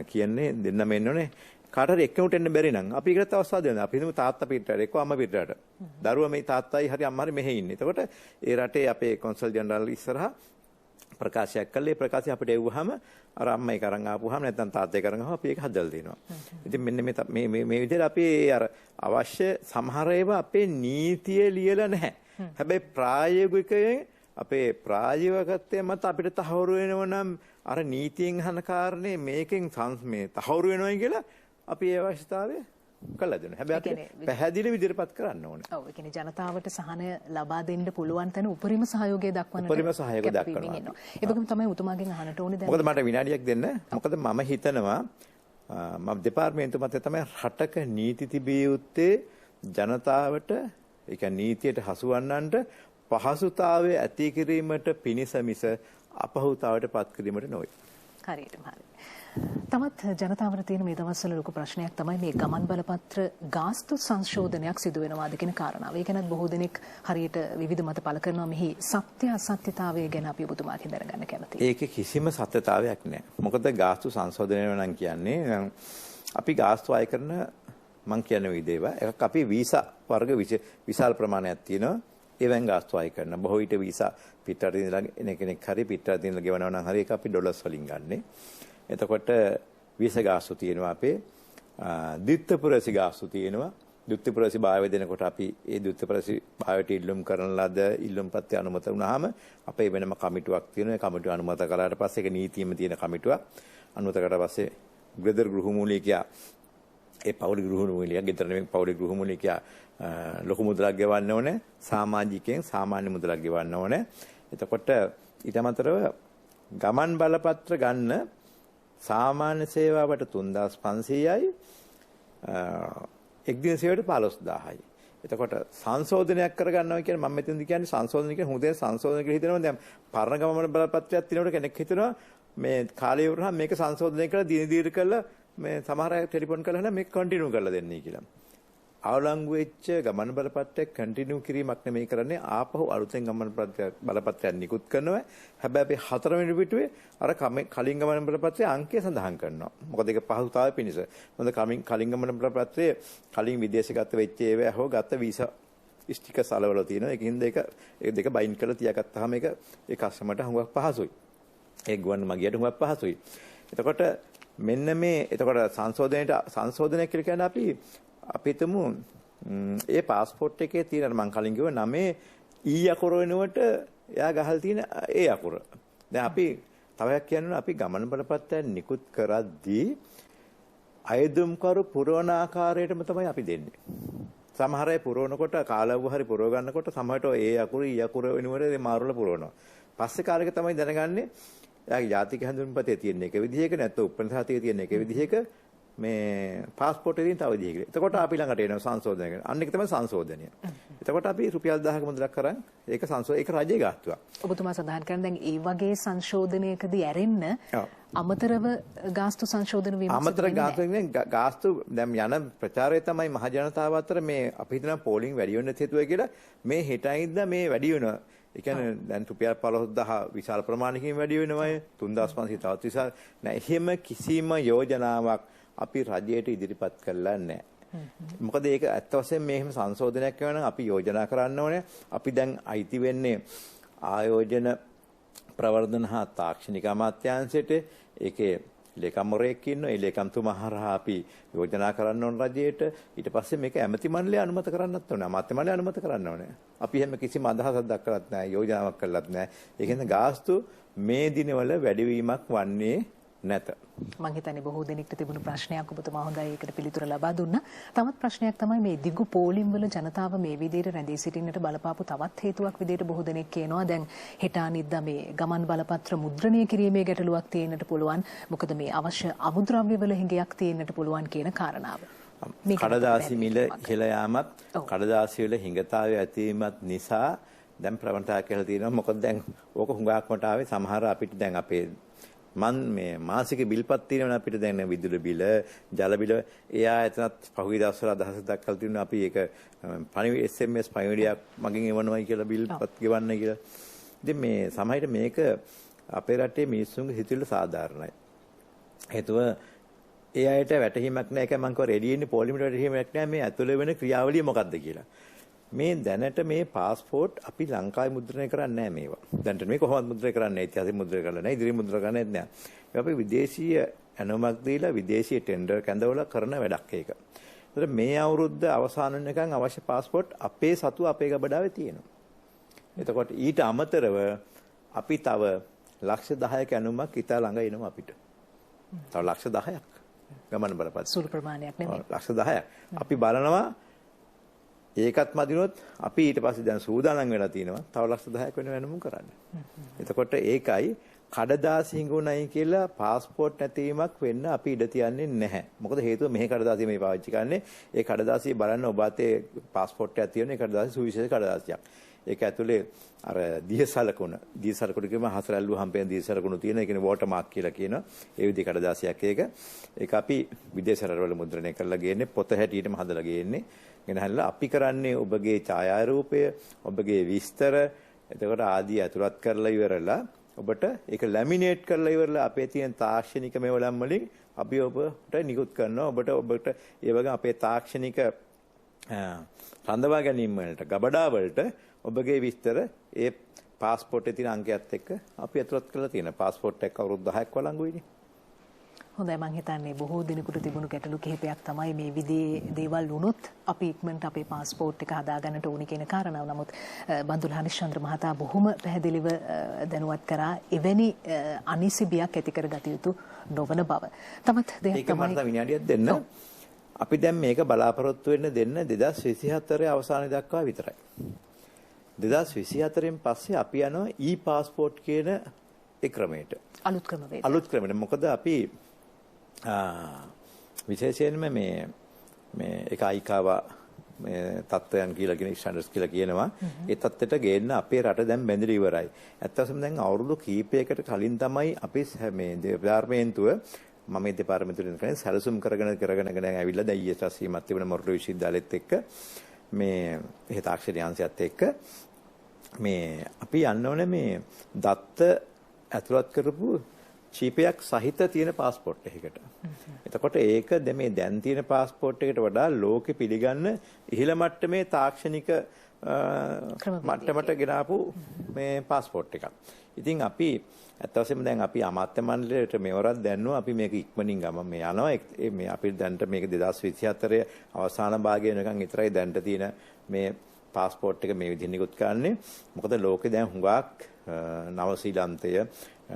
කියන්නේ දෙන්නම එන්නෝනේ. කාට හරි එක්කෙනෙකුට එන්න බැරි නම් අපි ඒකට අවස්ථාව දෙනවා. අපි හිතමු තාත්තා පිටරට එක්ක අම්මා පිටරට. දරුවා මේ තාත්තයි හරි අම්මා හරි මෙහෙ ඉන්නේ. එතකොට ඒ රටේ අපේ කොන්සල් ජෙනරාල් ඉස්සරහා ප්‍රකාශයක් කළේ. ඒ ප්‍රකාශය අපිට එව්වහම අර අම්මයි කරන් ආපුවාම නැත්නම් තාත්තයි කරන් ආවම අපි ඒක හදලා දෙනවා. ඉතින් මෙන්න මේ විදිහට අපි අර අවශ්‍ය සමහර ඒවා අපේ නීතිය ලියලා නැහැ. හැබැයි ප්‍රායෝගිකයෙන් අපේ ප්‍රායෝගිකත්වය මත අපිට තහවුරු වෙනව නම් අර නීතියෙන් අහන කාරණේ මේකෙන් මේ තහවුරු වෙනවයි කියලා අපි ඒ අවශ්‍යතාවය කළා දෙනවා. හැබැයි පැහැදිලි විදිහටපත් කරන්න ඕනේ. ඔව් ඒ කියන්නේ ජනතාවට සහනය ලබා දෙන්න පුළුවන් තැන උපරිම සහයෝගය දක්වන්නට උපරිම සහයෝගය දක්වනවා. ඒකම තමයි උතුමාගෙන් අහන්නට ඕනේ දැන්. මොකද මට විනාඩියක් දෙන්න. මොකද මම හිතනවා මම දෙපාර්තමේන්තුව මත තමයි රටක නීති තිබිය යුත්තේ ජනතාවට ඒ කියන්නේ නීතියට හසුවන්නන්ට පහසුතාවය ඇති කිරීමට පිණිස මිස අපහසුතාවයට පත් කිරීමට නොවේ. හරියටම හරි. තමත් ජනතාවට තියෙන මේ දවස්වල ලොකු ප්‍රශ්නයක් තමයි මේ ගමන් බලපත්‍ර ගාස්තු සංශෝධනයක් සිදු වෙනවාද කියන කාරණාව. ඒ ගැනත් බොහෝ දෙනෙක් හරියට විවිධ මත පළ කරනවා. මෙහි සත්‍ය අසත්‍යතාවය ගැන අපි ඔබතුමාගෙන් දැනගන්න කැමතියි. ඒකේ කිසිම සත්‍යතාවයක් නැහැ. මොකද ගාස්තු සංශෝධනය නම් කියන්නේ අපි ගාස්තු අය කරන මං කියන විදිහේවා එකක් අපි වීසා වර්ග විශාල ප්‍රමාණයක් තියෙනවා. ඒවෙන් ගාස්තු අය කරන බොහෝ විට වීසා පිටරටින් ඉඳලා එන කෙනෙක් හරි පිටරටින් ඉඳලා ගෙවනවා නම් හරි ඒක අපි ඩොලර්ස් වලින් ගන්නෙ. එතකොට වීසා ගාස්තු තියෙනවා අපේ ද්විත්වපුරසි ගාස්තු තියෙනවා. ද්විත්වපුරසි භාවය දෙනකොට අපි ඒ ද්විත්වපුරසි භාවයට ඉල්ලුම් කරන ලද ඉල්ලුම් පත්‍ය අනුමත වුණාම අපේ වෙනම කමිටුවක් තියෙනවා. ඒ කමිටුව අනුමත කරාට පස්සේ ඒක නීතියෙම තියෙන කමිටුවක්. අනුමත කරාට පස්සේ ග්‍රෙදර් ගෘහමූලිකයා ඒ පෞලික ගෘහමූලිකයා ගෙදර නෙමෙයි පෞලික ගෘහමූලිකයා ලොකු මුදලක් ගෙවන්න ඕනේ. සමාජිකයෙන් සාමාන්‍ය මුදලක් ගෙවන්න ඕනේ. එතකොට ඊට අමතරව ගමන් බලපත්‍ර ගන්න සාමාන්‍ය සේවාවට 3500යි එක්දින සේවයට 15000යි. එතකොට සංශෝධනයක් කරගන්නවා කියන්නේ මම මෙතනදි කියන්නේ සංශෝධන කියන්නේ හුදේ සංශෝධන කියලා හිතනවා. දැන් පරණ ගමන බලපත්‍රයක් තියෙනකොට කෙනෙක් හිතනවා මේ කාලය ඉවරනහම මේක සංශෝධනය කරලා දින දීර්ඝ කරලා මේ සමහර අය ටෙලිෆෝන් කරලා මේක කන්ටිනියු කරලා දෙන්නයි කියලා. අවලංගු වෙච්ච ගමන් බලපත්‍රය කන්ටිනියු කිරීමක් නෙමෙයි කරන්නේ ආපහු අලුතෙන් ගමන් බලපත්‍රයක් නිකුත් කරනවා. හැබැයි අපි 4 වෙනි පිටුවේ අර කලින් ගමන් බලපත්‍රයේ අංකය සඳහන් කරනවා. මොකද ඒක පහසුතාවය පිණිස. මොකද කලින් ගමන් බලපත්‍රයේ කලින් විදේශගත වෙච්ච ඒවා හෝ ගත වීසා ස්ටිකර් සලවල තියෙනවා. ඒකින්ද ඒක දෙක බයින්ඩ් කරලා තියාගත්තාම ඒක ඒ කස්ටමර්ට හුඟක් පහසුයි. ඒ ගුවන් මගියට හුඟක් පහසුයි. එතකොට මෙන්න මේ එතකොට සංශෝධනය කියලා කියන්නේ අපි හිතමු ඒ પાස්පෝර්ට් එකේ තියෙන මම කලින් කිව්ව නමේ ඊ අකුර වෙනුවට එයා ගහලා තියෙන ඒ අකුර. දැන් අපි තවයක් කියනවා අපි ගමන් බලපත්‍රය නිකුත් කරද්දී අයදුම්කරු පුරවන ආකාරයටම තමයි අපි දෙන්නේ. සමහර අය පුරවනකොට කාලවුව හරි පුරව ගන්නකොට සමහරට ඒ අකුර ඊ අකුර වෙනුවට මාරුල පුරවනවා. පස්සේ කාලෙක තමයි දැනගන්නේ එයාගේ ජාතික හැඳුන්පතේ තියෙන එක විදිහක නැත්නම් උපන්සහතියේ තියෙන එක විදිහක මේ પાස්පෝර්ට් එකකින් තව විදිහකට. එතකොට අපි ළඟට එනවා සංශෝධනය කරන. අන්න ඒක තමයි සංශෝධනය. එතකොට අපි රුපියල් 1000ක මුදලක් කරන් ඒක රජයේ ගාස්තුවක්. ඔබතුමා සඳහන් කරන දැන් ඒ වගේ සංශෝධනයකදී ඇරෙන්න අමතරව ගාස්තු සංශෝධන වීම අමතර ගාස්තු දැන් යන ප්‍රචාරය තමයි මහ ජනතාව අතර මේ අපි හිතන පෝලිං වැඩි වෙන්න හේතුවයි කියලා මේ හෙටයින්ද මේ වැඩි වෙනවා. ඒ කියන්නේ දැන් රුපියල් 15000 විශාල ප්‍රමාණයකින් වැඩි වෙනවා 3500 තවත් විශාල නෑ. එහෙම කිසිම යෝජනාවක් අපි රජයට ඉදිරිපත් කළා නැහැ. මොකද ඒක ඇත්ත වශයෙන්ම මෙහෙම සංශෝධනයක් කරනවා නම් අපි යෝජනා කරන්න ඕනේ. අපි දැන් අයිති වෙන්නේ ආයෝජන ප්‍රවර්ධන හා තාක්ෂණික අමාත්‍යාංශයට. ඒකේ ලේකම්වරයෙක් ඉන්නවා. ඒ ලේකම්තුමා හරහා අපි යෝජනා කරන්න ඕන රජයට. ඊට පස්සේ මේක ඇමති මණ්ඩලය අනුමත කරන්නත් ඕනේ. අමාත්‍ය මණ්ඩලය අනුමත කරන්න ඕනේ. අපි හැම කිසිම අදහසක් දක්වලත් නැහැ. යෝජනාවක් කළත් නැහැ. ඒකෙන් ගාස්තු මේ දිනවල වැඩිවීමක් වන්නේ නැත. මම හිතන්නේ බොහෝ දෙනෙක්ට තිබුණු ප්‍රශ්නයක් ඔබතුමා හොඳයි ඒකට පිළිතුර ලබා දුන්නා. තවත් ප්‍රශ්නයක් තමයි මේ දිගු පෝලිම් වල ජනතාව මේ විදිහට රැඳී සිටින්නට බලපාපු තවත් හේතුවක් විදිහට බොහෝ දෙනෙක් කියනවා දැන් හෙට අනිද්දා මේ ගමන් බලපත්‍ර මුද්‍රණය කිරීමේ ගැටලුවක් තියෙන්නට පුළුවන්. මොකද මේ අවශ්‍ය අමුද්‍රව්‍ය වල හිඟයක් තියෙන්නට පුළුවන් කියන කාරණාව. කඩදාසි මිල ඉහළ යාමත් කඩදාසි වල හිඟතාවය ඇතිවීමත් නිසා දැන් ප්‍රවණතාවක් කියලා තියෙනවා. මොකද දැන් ඕක හුඟක් කොට ආවේ සමහර අපිට දැන් අපේ මේ මාසික බිල්පත් තියෙනවා අපිට දැන් විදුලි බිල, ජල බිල එයා එතනත් පහුගිය දවස්වල අදහස් දක්වලා තියෙනවා අපි ඒක SMS පණිවිඩයක් මගින් එවනවායි කියලා බිල්පත් ගෙවන්න කියලා. ඉතින් මේ සමහරවිට මේක අපේ රටේ මිනිස්සුන්ගේ හිතවිල්ල සාධාරණයි. හේතුව ඒ අයට වැටහීමක් නැහැ. ඒක මම කිව්වා රෙඩියෙන්නේ පොලිමට වැටහීමක් නැහැ මේ ඇතුළේ වෙන ක්‍රියාවලිය මොකක්ද කියලා. මේ දැනට මේ પાස්පෝර්ට් අපි ලංකාවේ මුද්‍රණය කරන්නේ නැහැ මේවා. දැනට මේ කොහොමද මුද්‍රණය කරන්නේ? ඓතිහාසික මුද්‍රණය කරලා නැහැ, ඉදිරි මුද්‍රණය කරන්නේ නැහැ. ඒක අපි විදේශීය ඇනොමක් දීලා විදේශීය ටෙන්ඩර් කැඳවලා කරන වැඩක් ඒක. ඒතර මේ අවුරුද්ද අවසන් වෙනකන් අවශ්‍ය પાස්පෝර්ට් අපේ සතු අපේ ගබඩාවේ තියෙනවා. එතකොට ඊට අමතරව අපි තව ලක්ෂ 10ක ඇනොමක් ඉතා ළඟ එනවා අපිට. තව ලක්ෂ 10ක් ගමන බලපත්. සුළු ප්‍රමාණයක් නෙමෙයි. ලක්ෂ 10ක්. අපි බලනවා ඒකත් මදිනොත් අපි ඊට පස්සේ දැන් සූදානම් වෙලා තිනවා තව ලක්ෂ 10ක් වෙන වෙනමුම් කරන්න. එතකොට ඒකයි කඩදාසි හිඟුණයි කියලා પાස්පෝර්ට් නැතිවීමක් වෙන්න අපි ඉඩ තියන්නේ නැහැ. මොකද හේතුව මෙහි කඩදාසිය මේ පාවිච්චි කරන්නේ ඒ කඩදාසිය බලන්න ඔබ අතේ પાස්පෝර්ට් එකක් තියෙන ඒ කඩදාසිය සුවිශේෂ කඩදාසියක්. ඒක ඇතුලේ අර දියසලකුණ කියම හසරැල්ලුව හම්පෙන් දියසලකුණු තියෙන ඒ කියන්නේ වෝටර් මාක් කියලා කියනවා. ඒ විදිහ කඩදාසියක් ඒක අපි විදේශ රටවල මුද්‍රණය කරලා ගේන්නේ පොත හැටියටම හදලා ගේන්නේ. ගෙනහැල්ලා අපි කරන්නේ ඔබගේ ඡායාරූපය, ඔබගේ විස්තර, එතකොට ආදී අතුලත් කරලා ඉවරලා ඔබට ඒක ලැමිනේට් කරලා ඉවරලා අපේ තියෙන තාක්ෂණික මේවලම් වලින් අපි ඔබට නිකුත් කරනවා. ඔබට ඒ වගේ අපේ තාක්ෂණික රඳවා ගැනීම වලට ගබඩා වලට ඔබගේ විස්තර ඒ પાස්පෝර්ට් එකේ තියෙන අංකයත් එක්ක අපි අතුලත් කරලා තියෙනවා. પાස්පෝර්ට් එක අවුරුදු 10ක් වළංගුයිනේ. හොඳයි මම හිතන්නේ බොහෝ දිනකට තිබුණු ගැටලු කිහිපයක් තමයි මේ විදිහේ දේවල් වුණොත් අපි ඉක්මනට අපේ પાස්පෝර්ට් එක හදාගන්නට ඕනි කියන කාරණාව. නමුත් බන්දුල හනිෂ්චන්ද්‍ර මහතා බොහොම පැහැදිලිව දැනුවත් කරා එවැනි අනිසි බියක් ඇති කරගත යුතු නොවන බව. තමත් දෙයක් තමයි ඒක මට විනාඩියක් දෙන්න. අපි දැන් මේක බලාපොරොත්තු වෙන්න දෙන්න 2024 අවසානයේ දක්වා විතරයි. 2024න් පස්සේ අපි යනවා e-passport කියන ඒ ක්‍රමයට. අලුත් ක්‍රමයට. මොකද අපි විශේෂයෙන්ම මේ එක අයිකාවා මේ තත්ත්වයන් කියලා කියන ස්ටෑන්ඩඩ්ස් කියලා කියනවා. ඒ තත්ත්වයට ගේන්න අපේ රට දැන් බැඳිලා ඉවරයි. ඇත්ත වශයෙන්ම දැන් අවුරුදු කීපයකට කලින් තමයි අපි මේ දෙපාර්තමේන්තුව මම මේ දෙපාර්තමේන්තුවෙන් කරන්නේ සැලසුම් කරගෙන ඇවිල්ලා දැන් ඊයේ සීමත් තිබුණ මොරටු විශ්වවිද්‍යාලෙත් එක්ක මේ එහෙ තාක්ෂණ අංශයත් එක්ක මේ අපි යන්න ඕනේ මේ දත්ත ඇතුළත් කරපු චීපයක් සහිත තියෙන પાස්පෝර්ට් එකකට. එතකොට ඒක මේ දැන් තියෙන પાස්පෝර්ට් එකට වඩා ලෝකෙ පිළිගන්න ඉහළ මට්ටමේ තාක්ෂණික මට්ටමට ගෙනාපු මේ પાස්පෝර්ට් එකක්. ඉතින් අපි ඇත්ත වශයෙන්ම දැන් අපි අමාත්‍ය මණ්ඩලයට මෙවරක් දැන්නුවා අපි මේක ඉක්මනින් ගම මේ යනවා මේ අපි දැන්ට මේක 2024 අවසාන භාගය වෙනකන් විතරයි දැන්ට තියෙන මේ પાස්පෝර්ට් එක මේ විදිහට නිකුත් කරන්නේ. මොකද ලෝකේ දැන් හුඟක් නව ශ්‍රීලන්තය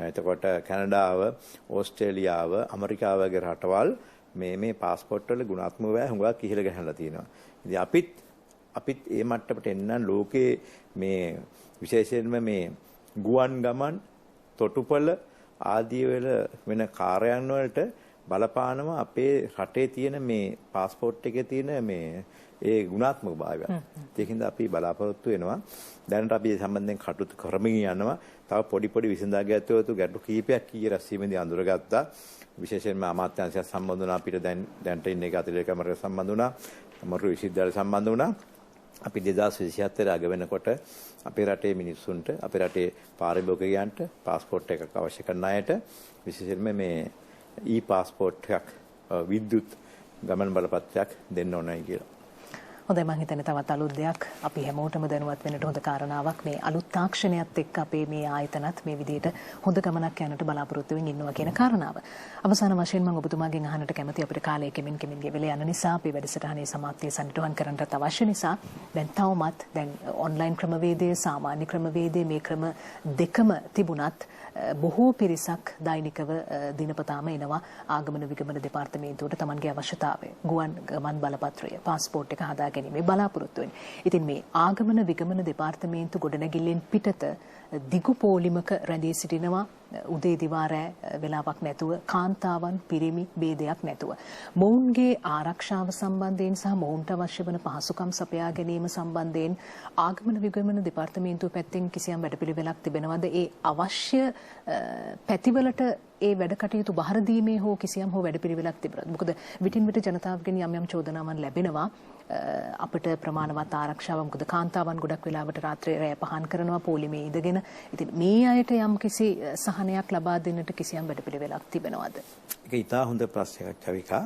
එතකොට කැනඩාව ඕස්ට්‍රේලියාව ඇමරිකාව වගේ රටවල් මේ પાස්පෝර්ට් වල ගුණාත්මක හුඟක් ඉහළ ගහලා තියෙනවා. ඉතින් අපිත් මේ මට්ටමට එන්න ලෝකේ මේ විශේෂයෙන්ම මේ ගුවන් ගමන් තොටුපළ ආදී වල වෙන කාර්යයන් වලට බලපානවා අපේ රටේ තියෙන මේ પાස්පෝර්ට් එකේ තියෙන මේ ඒ ගුණාත්මක භාවය. ඒකින්ද අපි බලාපොරොත්තු වෙනවා. දැනට අපි සම්බන්ධයෙන් කටයුතු කරමින් යනවා. තව පොඩි විසඳාගත්තු ගැටලු කීපයක් ඊයේ රැස්වීමේදී අඳුරගත්තා. විශේෂයෙන්ම අමාත්‍යාංශය සම්බන්ධ වුණා අපිට දැන්ට ඉන්නේ අතිරේක කැමරාවට සම්බන්ධ වුණා. මොරටු විශ්වවිද්‍යාලය සම්බන්ධ වුණා. අපි 2024 අග වෙනකොට අපේ රටේ මිනිස්සුන්ට අපේ රටේ පාරිභෝගිකයන්ට પાස්පෝර්ට් එකක් අවශ්‍ය කරන අයට විශේෂයෙන්ම මේ පාස්පෝර්ට් එකක් විද්‍යුත් ගමන් බලපත්‍රයක් දෙන්න ඕනයි කියලා. හොඳයි මම හිතන්නේ තවත් අලුත් දෙයක් අපි හැමෝටම දැනුවත් වෙන්නට හොඳ කාරණාවක් මේ අලුත් තාක්ෂණයත් එක්ක අපේ මේ ආයතනත් මේ විදිහට හොඳ ගමනක් යන්නට බලාපොරොත්තු වෙමින් ඉන්නවා කියන කාරණාව. අවසාන වශයෙන් මම ඔබතුමාගෙන් අහන්නට කැමති අපිට කාලය කෙමින් ගෙවිලා යන නිසා අපි වැඩසටහනේ සමාප්තිය සනිටුහන් කරන්නට අවශ්‍ය නිසා දැන් තවමත් දැන් ඔන්ලයින් ක්‍රමවේදය සාමාන්‍ය ක්‍රමවේදය මේ ක්‍රම දෙකම තිබුණත් බොහෝ පිරිසක් දෛනිකව දිනපතාම එනවා ආගමන විගමන දෙපාර්තමේන්තුවට තමන්ගේ අවශ්‍යතාවය ගුවන් ගමන් බලපත්‍රය પાස්පෝර්ට් එක හදා ගැනීමේ බලාපොරොත්තු වෙන්නේ. ඉතින් මේ ආගමන විගමන දෙපාර්තමේන්තු ගොඩනැගිල්ලෙන් පිටත දිගු පෝලිමක රැඳී සිටිනවා උදේ දිවා රැ වෙලාවක් නැතුව කාන්තාවන් පිරිමි ભેදයක් නැතුව මොවුන්ගේ ආරක්ෂාව සම්බන්ධයෙන් සහ මොවුන්ට අවශ්‍ය වන පහසුකම් සපයා ගැනීම සම්බන්ධයෙන් ආගමන විගමන දෙපාර්තමේන්තුව පැත්තෙන් කිසියම් වැඩපිළිවෙලක් තිබෙනවද ඒ අවශ්‍ය පැතිවලට ඒ වැඩ කටයුතු බහර දීමේ හෝ කිසියම් හෝ වැඩපිළිවෙලක් තිබුණාද? මොකද විටින් විට ජනතාවගෙන් යම් චෝදනාවන් ලැබෙනවා අපිට ප්‍රමාණවත් ආරක්ෂාව මොකද කාන්තාවන් ගොඩක් වෙලාවට රාත්‍රියේ රැය පහන් කරනවා පොලිමේ ඉඳගෙන. ඉතින් මේ අයට යම් කිසි සහනයක් ලබා දෙන්නට කිසියම් වැඩපිළිවෙලක් තිබෙනවද? ඒක ඉතා හොඳ ප්‍රශ්නයක් චවිකා.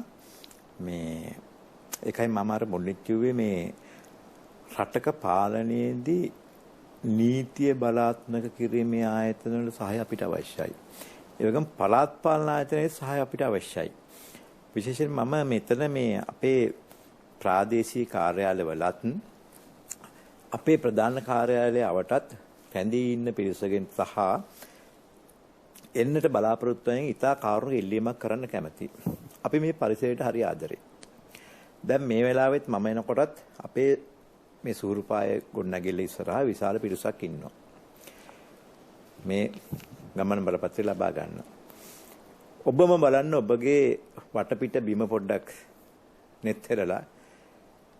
මේ ඒකයි මම අර මුලින් කිව්වේ මේ රටක පාලනයේදී නීතිය බලාත්මක කිරීමේ ආයතන වල සහාය අපිට අවශ්‍යයි. ඒ වගේම පළාත් පාලන ආයතනයේ සහාය අපිට අවශ්‍යයි. විශේෂයෙන් මම මෙතන මේ අපේ ප්‍රාදේශීය කාර්යාලවලත් අපේ ප්‍රධාන කාර්යාලය අවටත් පැඳී ඉන්න පිරිසගෙන් සහ එන්නට බලාපොරොත්තු වෙන ඉතා කාරුණික ඉල්ලීමක් කරන්න කැමැති. අපි මේ පරිසරයට හරි ආදරේ. දැන් මේ වෙලාවෙත් මම එනකොටත් අපේ මේ සූරුපාය ගොඩනැගිල්ල ඉස්සරහා විශාල පිරිසක් ඉන්නවා. මේ ගමන බලපත්‍රය ලබා ගන්න. ඔබම බලන්න ඔබගේ වටපිට බිම පොඩ්ඩක් නෙත්තරලා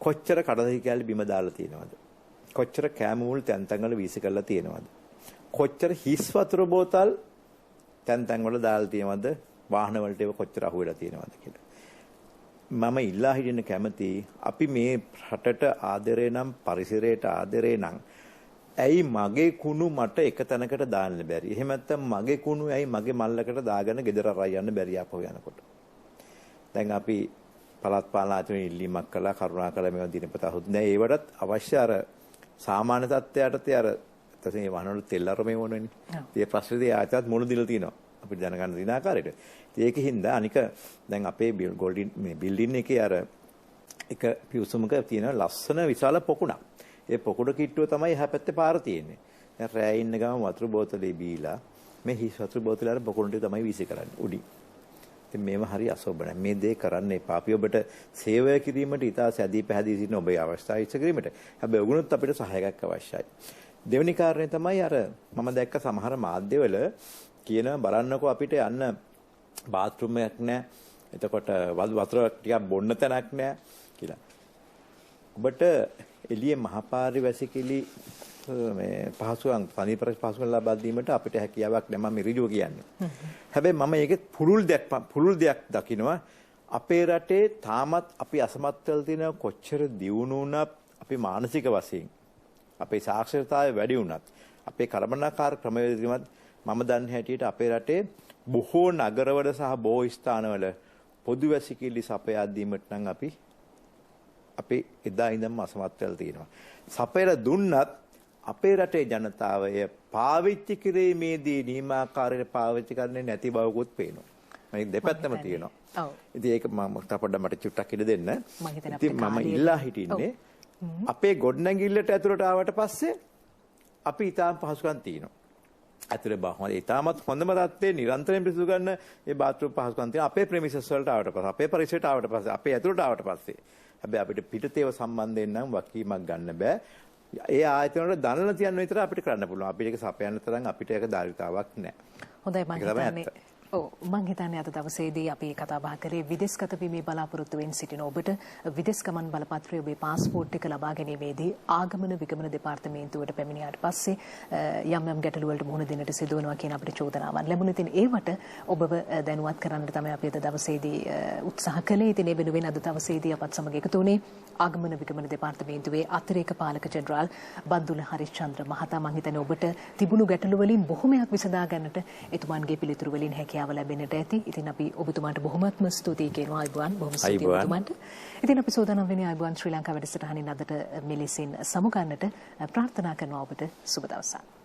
කොච්චර කඩදාසි කැලි බිම දාලා තියෙනවද? කොච්චර කෑම මුල් තැන් තැන් වල වීසි කරලා තියෙනවද? කොච්චර හිස් වතුර බෝතල් තැන් තැන් වල දාලා තියෙනවද? වාහන වලට ඒව කොච්චර අහු වෙලා තියෙනවද කියලා. මම ඉල්ලා හිටින්න කැමති අපි මේ රටට ආදරේ නම් පරිසරයට ආදරේ නම් ඇයි මගේ කුණු මට එක තැනකට දාන්න බැරි? එහෙම නැත්නම් මගේ කුණු ඇයි මගේ මල්ලකට දාගෙන ගෙදර අරයි යන්න බැරි ආපහු යනකොට? දැන් අපි පළාත් පාලන ආයතනයේ ඉල්ලීමක් කළා කරුණාකරලා මේවා දිනපතා හොදන්නේ. ඒවටත් අවශ්‍ය අර සාමාන්‍ය තත්ත්වයටත් අර තසේ වහනවල තෙල් අරමේ වුණනේ. ඒ ප්‍රශ්නේදී ආයතනත් මුණු දිලා තියෙනවා. අපිට දැනගන්න දින ආකාරයට. ඒකින්ද අනික දැන් අපේ ගෝල්ඩින් මේ බිල්ඩින් එකේ අර එක පියුසුමක තියෙන ලස්සන විශාල පොකුණක්. ඒ පොකුණ කිට්ටුව තමයි එහා පැත්තේ පාර තියෙන්නේ. දැන් රෑ ඉන්න ගම වතුර බෝතලේ බීලා මේ හිස් වතුර බෝතලේ අර පොකුණට තමයි වීසි කරන්නේ උඩින්. ඉතින් මේව හරි අසෝබනයි. මේ දේ කරන්න එපා. අපි ඔබට සේවය කිරීමට ඉතා සැදී පැහැදී සිටින ඔබේ අවස්ථාව ඉස්ස කිරීමට. හැබැයි ඔගුණත් අපිට සහායයක් අවශ්‍යයි. දෙවෙනි කාරණේ තමයි අර මම දැක්ක සමහර මාධ්‍යවල කියන බලන්නකෝ අපිට යන්න බාත්රූම් එකක් නැහැ. එතකොට වතුර ටිකක් බොන්න තැනක් නැහැ කියලා. ඔබට එළියේ මහපාරේ වැසිකිලි මේ පහසුකම් තනිපර පහසුකම් ලබා දීමට අපිට හැකියාවක් නැහැ මම ඍජුව කියන්නේ. හැබැයි මම ඒකේ පුළුල් දෙයක් දකිනවා අපේ රටේ තාමත් අපි අසමත් වෙලා තියෙන කොච්චර දියුණු වුණත් අපි මානසික වශයෙන් අපේ සාක්ෂරතාවය වැඩි වුණත් අපේ කළමනාකාර ක්‍රමවේදීමත් මම දන්නේ හැටියට අපේ රටේ බොහෝ නගරවල සහ බොහෝ ස්ථානවල පොදු වැසිකිලි සපයා දීමට නම් අපි එදා ඉඳන්ම අසමත් වෙලා තියෙනවා. සපයලා දුන්නත් අපේ රටේ ජනතාව එය පාවිච්චි කිරීමේදී නියමාකාරයට පාවිච්චි කරන්නේ නැති බවකුත් පේනවා. මේ දෙපැත්තම තියෙනවා. ඔව්. ඉතින් ඒක මම පොඩ්ඩක් මට චුට්ටක් ඉඩ දෙන්න. ඉතින් මම ඉල්ලා හිටින්නේ අපේ ගොඩනැගිල්ලට ඇතුළට ආවට පස්සේ අපි ඊටාම් පහසුකම් තියෙනවා. ඇතුළේ බාහම ඊටාමත් හොඳම තත්ත්වයේ නිරන්තරයෙන් පිසු ගන්න මේ බාත්රූම් පහසුකම් තියෙනවා. අපේ ප්‍රෙමිසස් වලට ආවට පස්සේ අපේ පරිසරයට ආවට පස්සේ අපේ ඇතුළට ආවට පස්සේ හැබැයි අපිට පිටතේව සම්බන්ධයෙන් නම් වකීමක් ගන්න බෑ. ඒ ආයතන වල දනල තියන්න විතර අපිට කරන්න පුළුවන්. අපිට ඒක සපයන්න තරම් අපිට ඒක ධාරිතාවක් නැහැ. හොඳයි මම හිතන්නේ මම හිතන්නේ අද දවසේදී අපි කතා බහ කරේ විදේශගත වීමේ බලාපොරොත්තු වෙන සිටින ඔබට විදේශ ගමන් බලපත්‍රය ඔබේ පාස්පෝර්ට් එක ලබා ගැනීමේදී ආගමන විගමන දෙපාර්තමේන්තුවට පැමිණියාට පස්සේ යම් යම් ගැටලු වලට මුහුණ දෙන්නට සිදු වෙනවා කියන අපිට චෝදනාවන් ලැබුණා. ඉතින් ඒවට ඔබව දැනුවත් කරන්න තමයි අපි අද දවසේදී උත්සාහ කළේ. ඉතින් ඒ වෙනුවෙන් අද දවසේදී අපත් සමග එකතු වුණේ ආගමන විගමන දෙපාර්තමේන්තුවේ අතිරේක පාලක ජෙනරාල් බන්දුල හරිචන්ද්‍ර මහතා. මම හිතන්නේ ඔබට තිබුණු ගැටලු වලින් බොහොමයක් විසඳා ගන්නට එතුමන්ගේ පිළිතුරු වලින් හැකියාව ලැබෙන්නට ඇති. ඉතින් අපි ඔබතුමාට බොහොමත්ම ස්තුතියි කියනවා. අයබෝවන් බොහොම ස්තුතියි ඔබතුමාට. ඉතින් අපි සෝදානම් වෙන්නේ අයබෝවන් ශ්‍රී ලංකා වැඩසටහනින් අදට මෙලෙසින් සමුගන්නට ප්‍රාර්ථනා කරනවා ඔබට සුබ දවසක්.